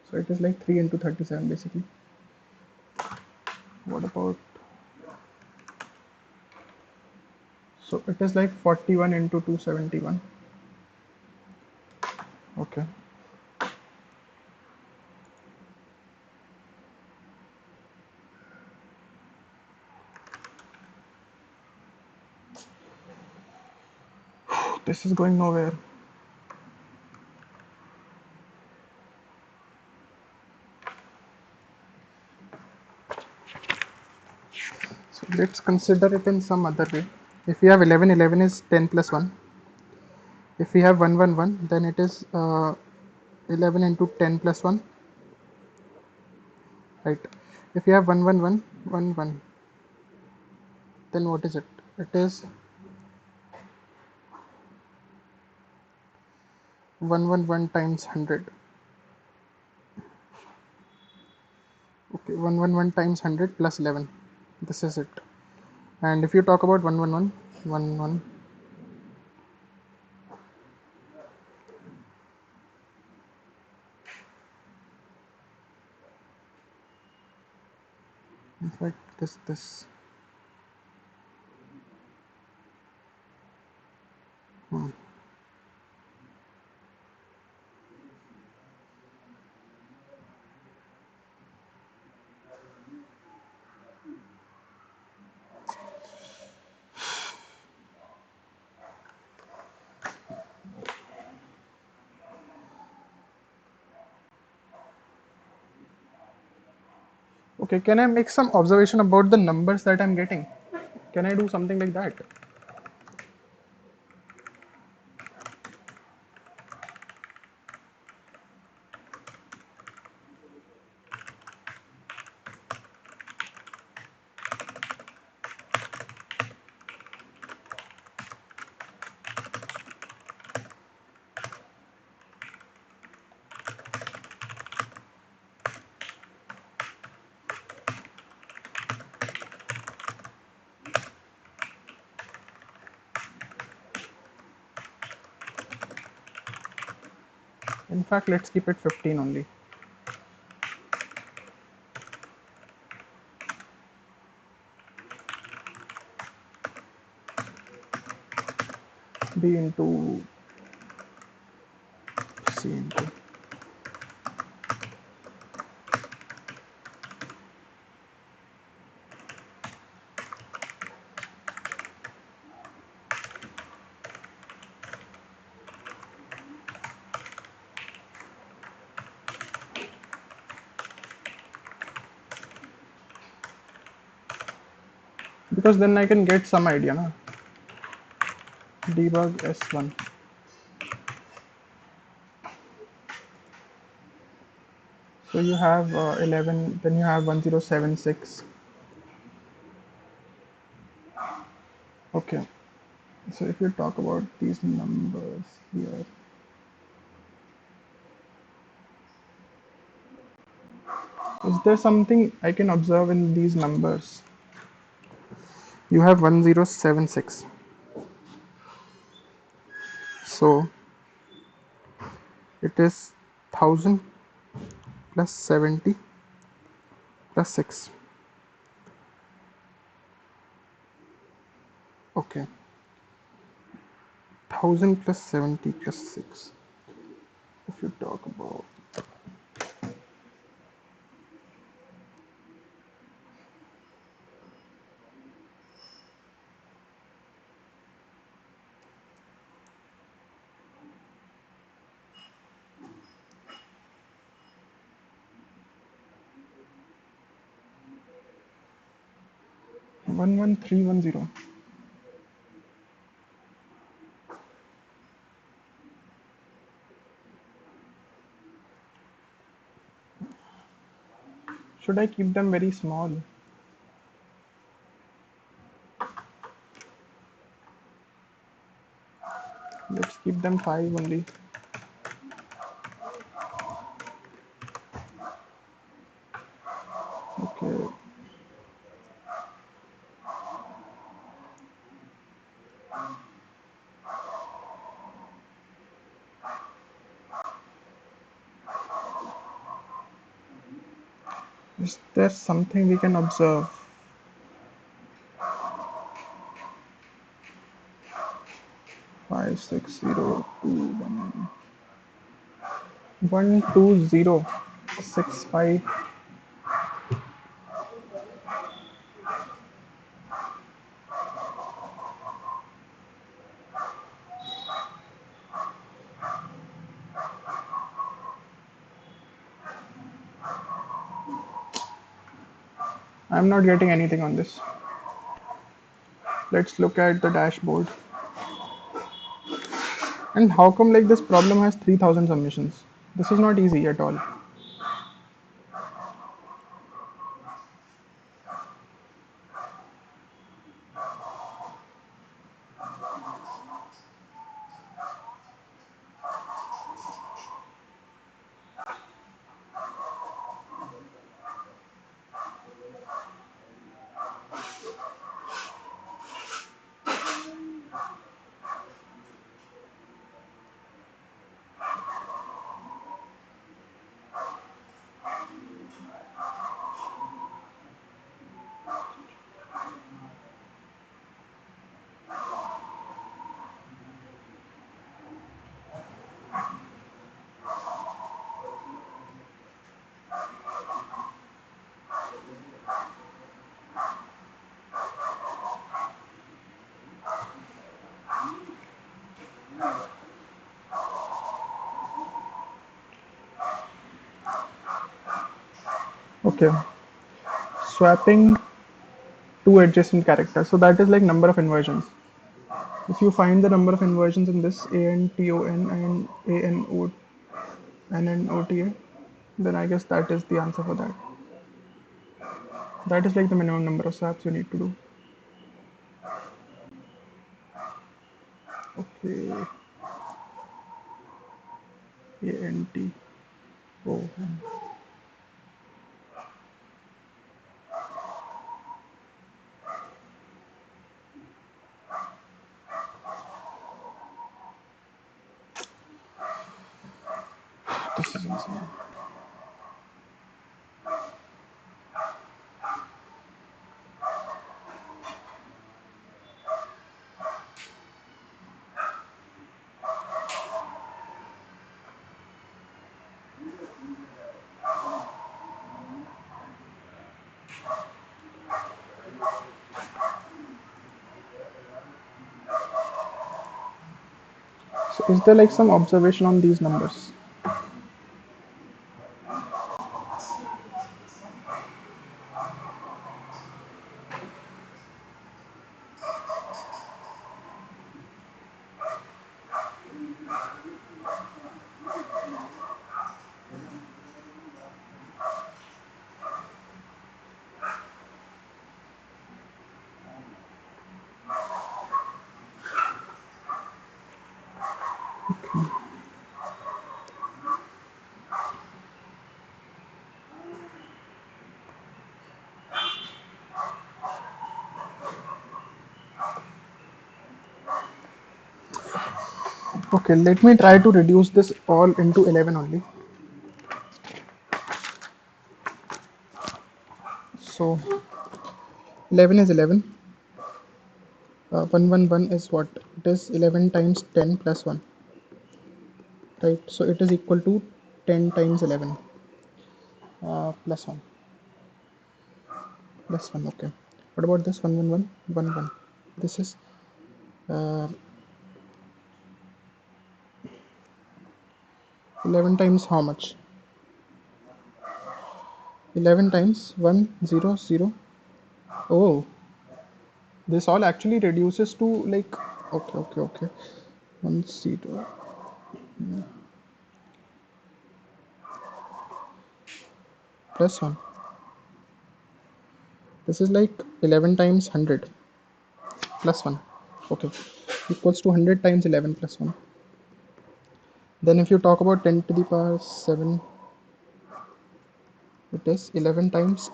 So it is like 3 into 37 basically. What about, so it is like 41 into 271. Okay. This is going nowhere. So let's consider it in some other way. If we have 11, 11 is 10 plus 1. If we have 1, 1, 1, then it is 11 into 10 plus 1, right? If we have 1, 1, 1, 1, 1, then what is it? It is 1, 1, 1 times 100. Okay, 1, 1, 1 times 100 plus 11. This is it. And if you talk about 1, 1, 1, 1, 1, in fact, this. Hmm. Okay, can I make some observation about the numbers that I'm getting? Can I do something like that? In fact, let's keep it 15 only. B into C into. Because then I can get some idea, na? Debug S1. So you have 11, then you have 1076. Okay. So if you talk about these numbers here, is there something I can observe in these numbers? You have 1076. So it is 1000 plus 70 plus 6. Okay. 1000 plus 70 plus 6. If you talk about 11310. Should I keep them very small? Let's keep them 5 only. Okay. Is there something we can observe? 56021 12065. I'm not getting anything on this. Let's look at the dashboard. And how come like this problem has 3000 submissions? This is not easy at all. Okay, swapping two adjacent characters. So that is like number of inversions. If you find the number of inversions in this ANTON and ANONNOTA, then I guess that is the answer for that. That is like the minimum number of swaps you need to do. Okay, ANTON. This is insane. So is there like some observation on these numbers? Okay, let me try to reduce this all into 11 only. So 11 is 11. 111 is what? It is 11 times 10 plus 1, right? So it is equal to 10 times 11 plus 1 plus 1. Okay. What about this 111? 1 1. This is uh, 11 times how much? 11 times 100. Oh, this all actually reduces to like, okay. 10 plus 1. This is like 11 times 100 plus 1. Okay, equals to 100 times 11 plus 1. Then if you talk about 10 to the power 7, it is 11 times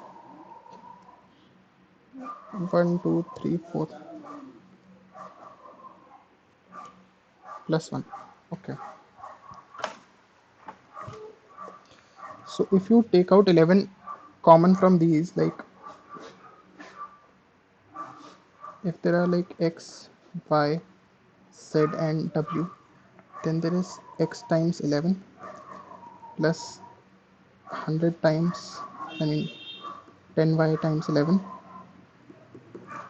1, 2, 3, 4 plus 1. Okay. So if you take out 11 common from these, like if there are like x, y, z and w, then there is x times 11 plus 100 times, I mean 10y times 11.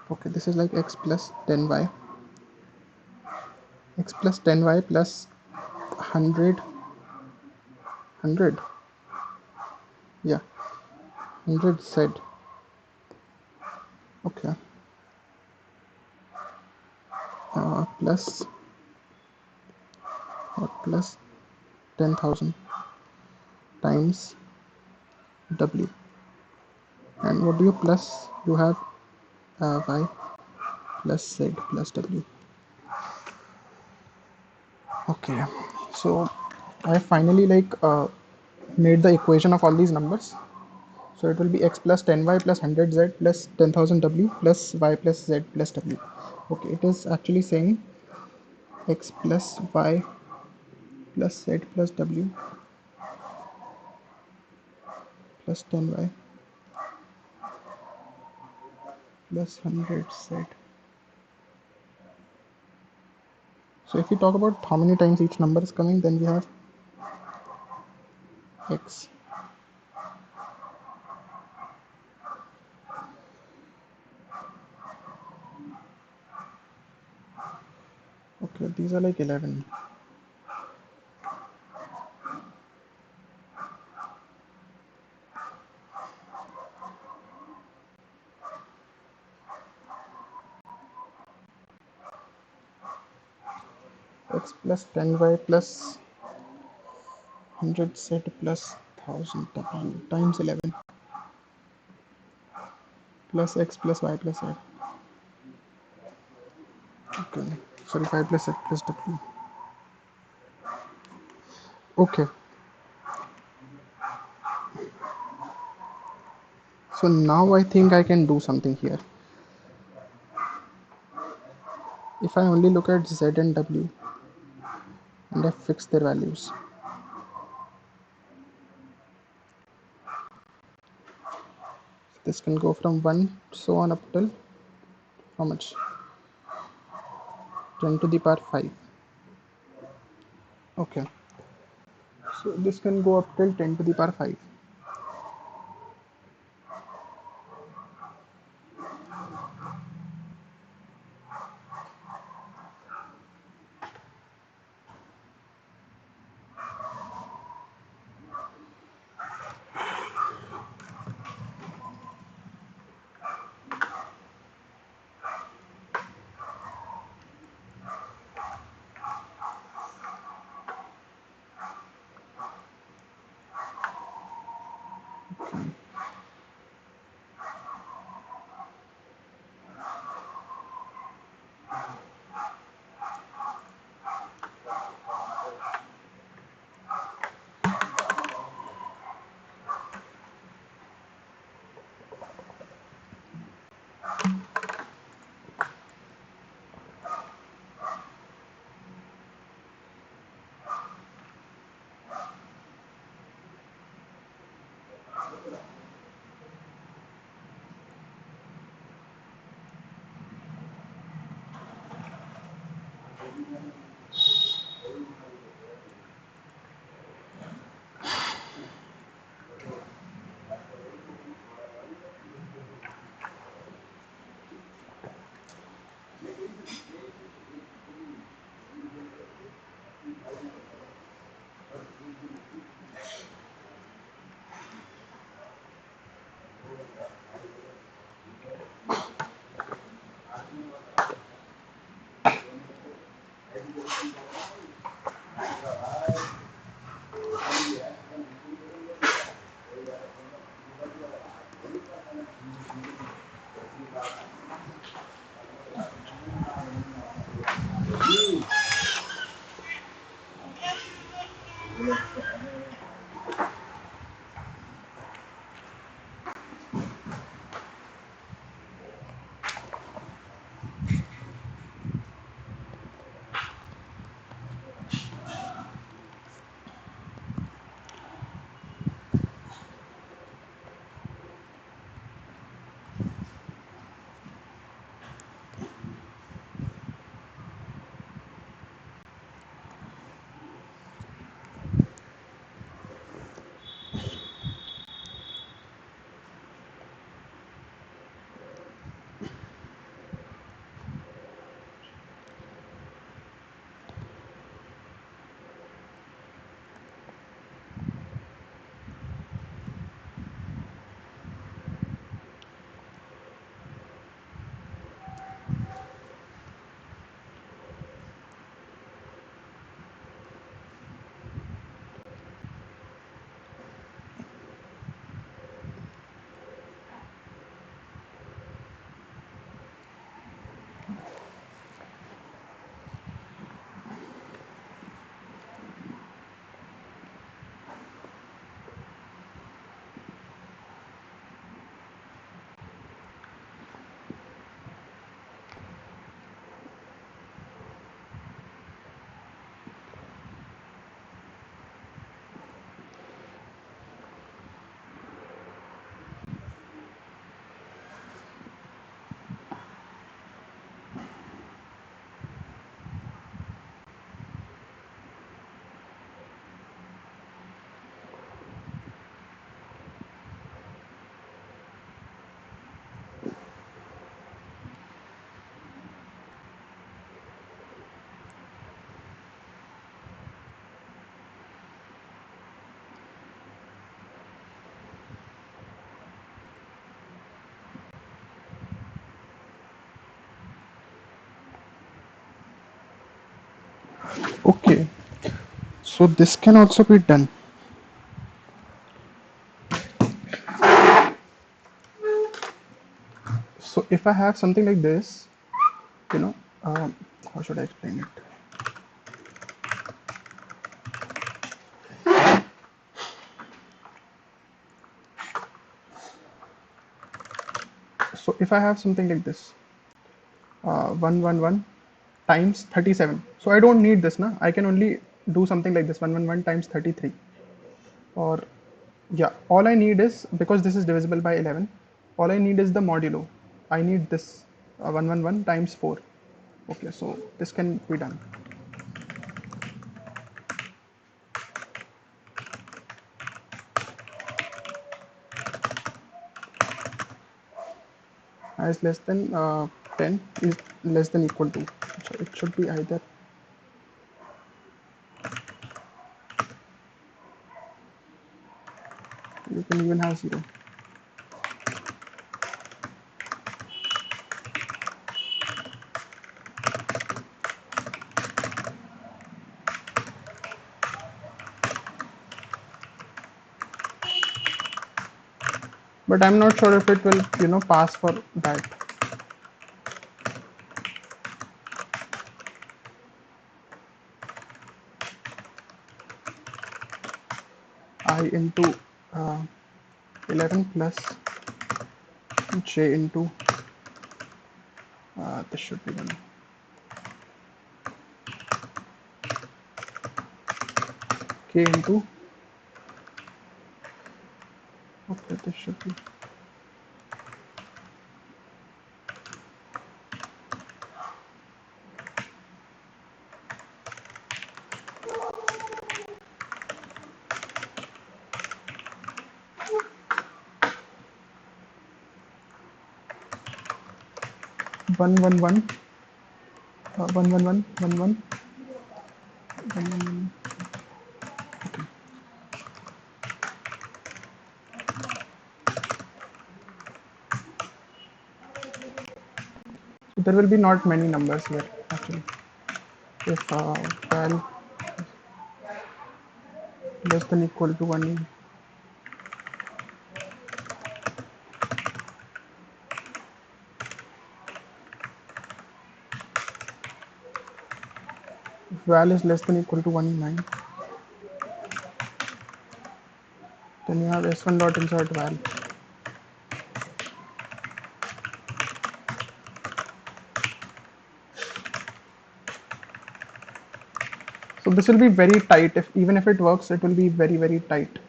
Okay, this is like x plus 10y, x plus 10y plus 100, 100, yeah, 100 z. Okay, plus plus 10,000 times w. And what do you plus? You have y plus z plus w. Okay, so I finally like made the equation of all these numbers. So it will be x plus 10y plus 100z plus 10,000 w plus y plus z plus w. Okay, it is actually saying x plus y plus z plus w plus 10y plus 100z. So if we talk about how many times each number is coming, then we have x. Okay, these are like 11. X plus 10y plus 100z plus 1000 w times 11 plus x plus y plus z. Okay, sorry, 5 plus x plus w. Okay, so now I think I can do something here. If I only look at z and w and I fix their values, this can go from 1 so on up till how much? 10 to the power 5. Okay, so this can go up till 10 to the power 5. Okay, so this can also be done. So if I have something like this, you know, um, how should I explain it? So if I have something like this, 111 times 37. So I don't need this, na? I can only do something like this, 111 times 33. Or yeah, all I need is, because this is divisible by 11, all I need is the modulo. I need this 111 times 4. Okay, so this can be done. I is less than 10 is less than equal to. So it should be either, you can even have 0. But I'm not sure if it will, pass for that. I into uh, 11 plus j into, this should be 1. K into, okay, this should be 111, 111, 11, 111. So there will be not many numbers here actually. If val less than equal to 1, if val is less than equal to 1, 9, then you have s1 dot insert val. So this will be very tight. If even if it works, it will be very very tight.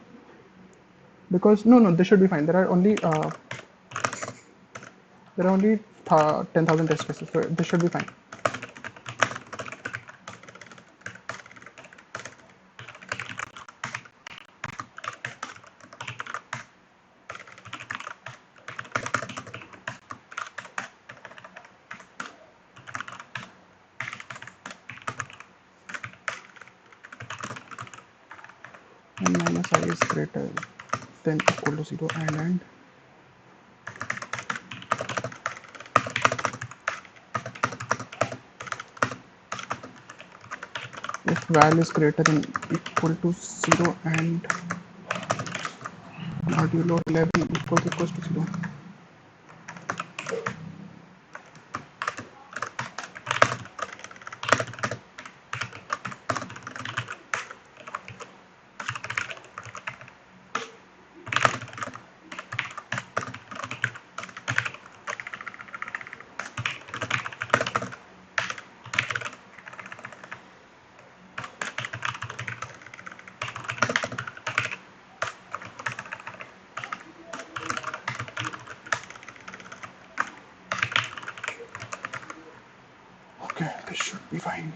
Because no, this should be fine. There are only 10,000 test cases, so this should be fine. And minus I is greater than equal to 0, and if val is greater than equal to 0 and modulo 11 equals to 0. Okay, this should be fine.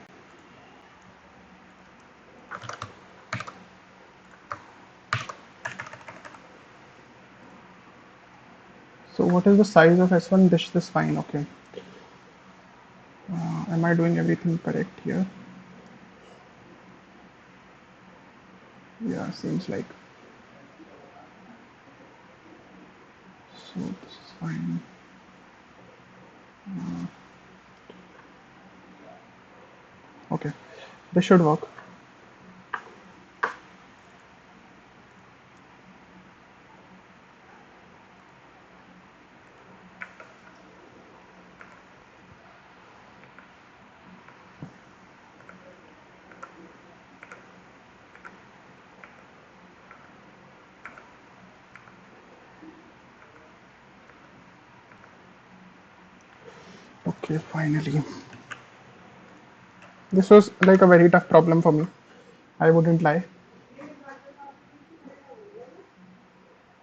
So what is the size of S1? This is fine, okay. Am I doing everything correct here? Yeah, seems like. So this is fine. Okay. This should work. Okay, finally. This was like a very tough problem for me. I wouldn't lie.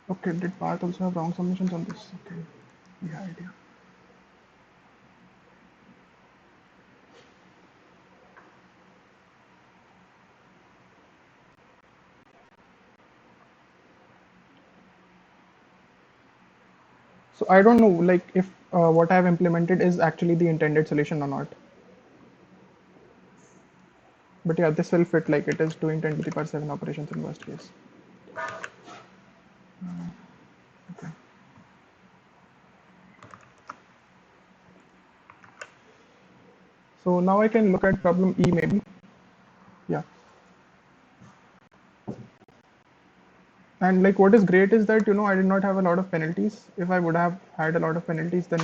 Okay, did Parth also have wrong submissions on this? Okay, yeah, idea. So I don't know, like if what I have implemented is actually the intended solution or not. But yeah, this will fit, like it is doing 10 to the power 7 operations in worst case. Okay. So now I can look at problem E maybe. Yeah. And like what is great is that, I did not have a lot of penalties. If I would have had a lot of penalties, then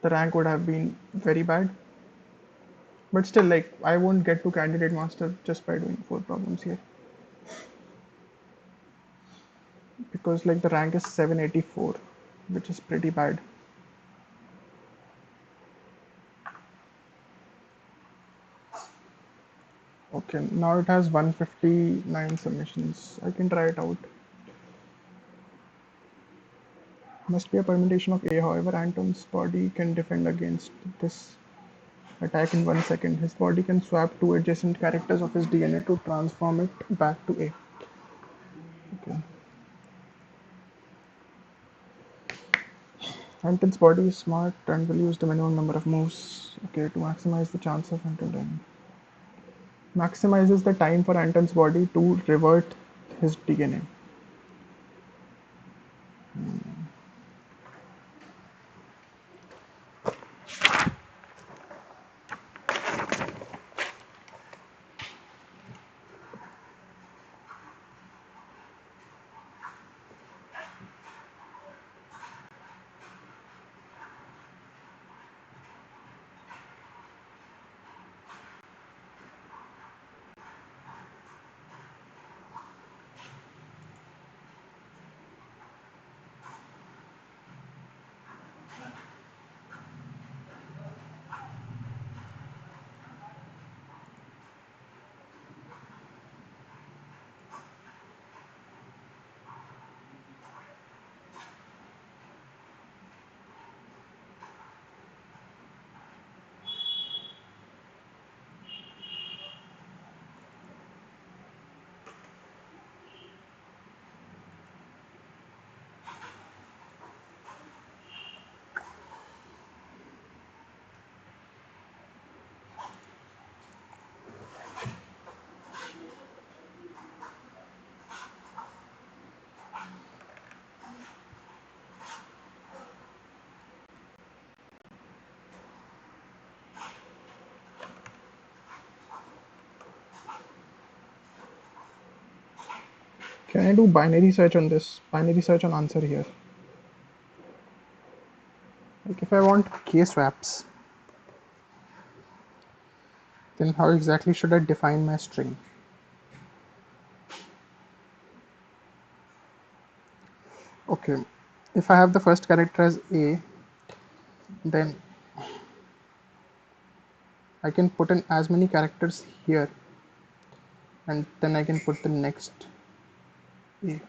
the rank would have been very bad. But still, like I won't get to candidate master just by doing 4 problems here. Because like the rank is 784, which is pretty bad. Okay, now it has 159 submissions. I can try it out. Must be a permutation of A. However, Anton's body can defend against this attack in 1 second. His body can swap two adjacent characters of his DNA to transform it back to A. Okay. Anton's body is smart and will use the minimum number of moves. Okay, to maximize the chance of Anton dying. Maximizes the time for Anton's body to revert his DNA. Can I do binary search on this? Binary search on answer here. Like if I want k swaps, then how exactly should I define my string? Okay, if I have the first character as A, then I can put in as many characters here, and then I can put the next A.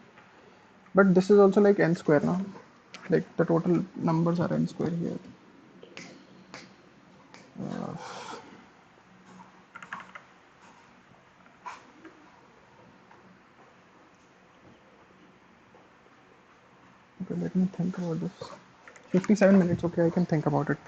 But this is also like n square now. Like the total numbers are n square here. Okay, let me think about this. 57 minutes, okay, I can think about it.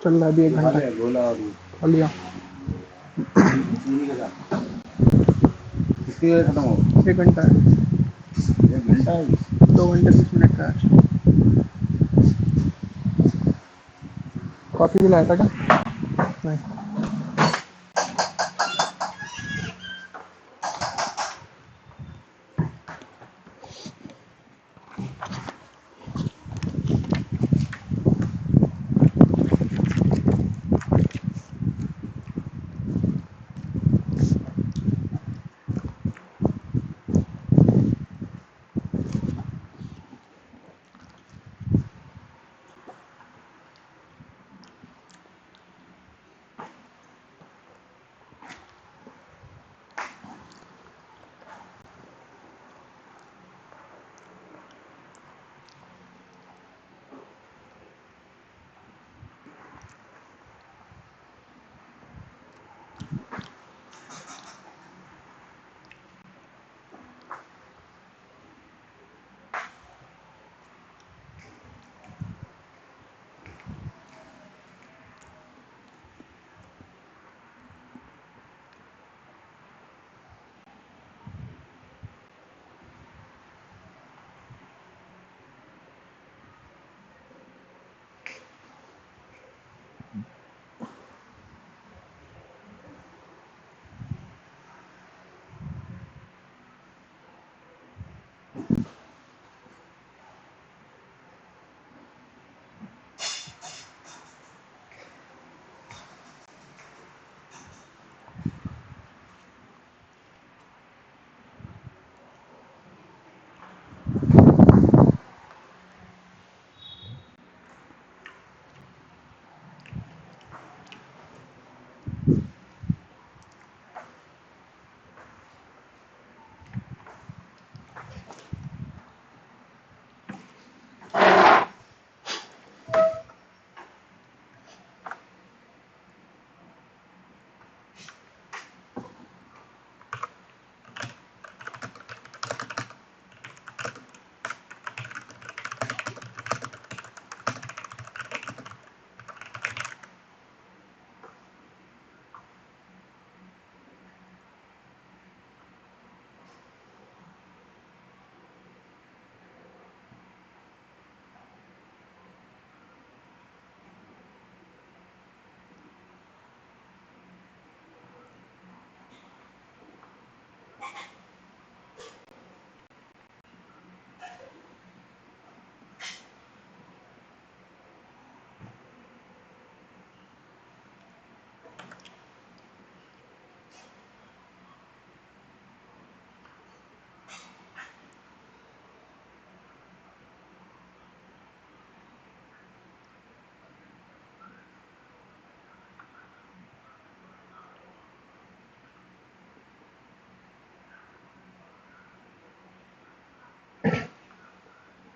चल रहा है अभी 1 घंटा खा लिया। खत्म हो 1 घंटा है, 1 घंटा है 2 घंटे 20 मिनट का है। कॉफी भी लाया था क्या? नहीं।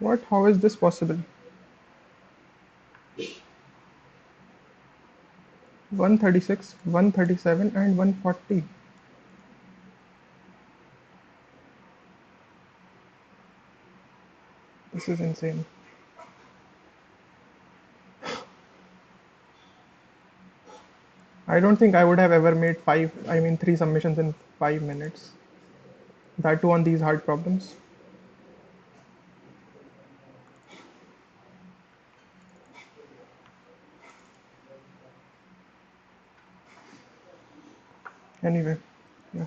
What? How is this possible? 136, 137, and 140. This is insane. I don't think I would have ever made three submissions in 5 minutes. That too on these hard problems. Anyway, yeah.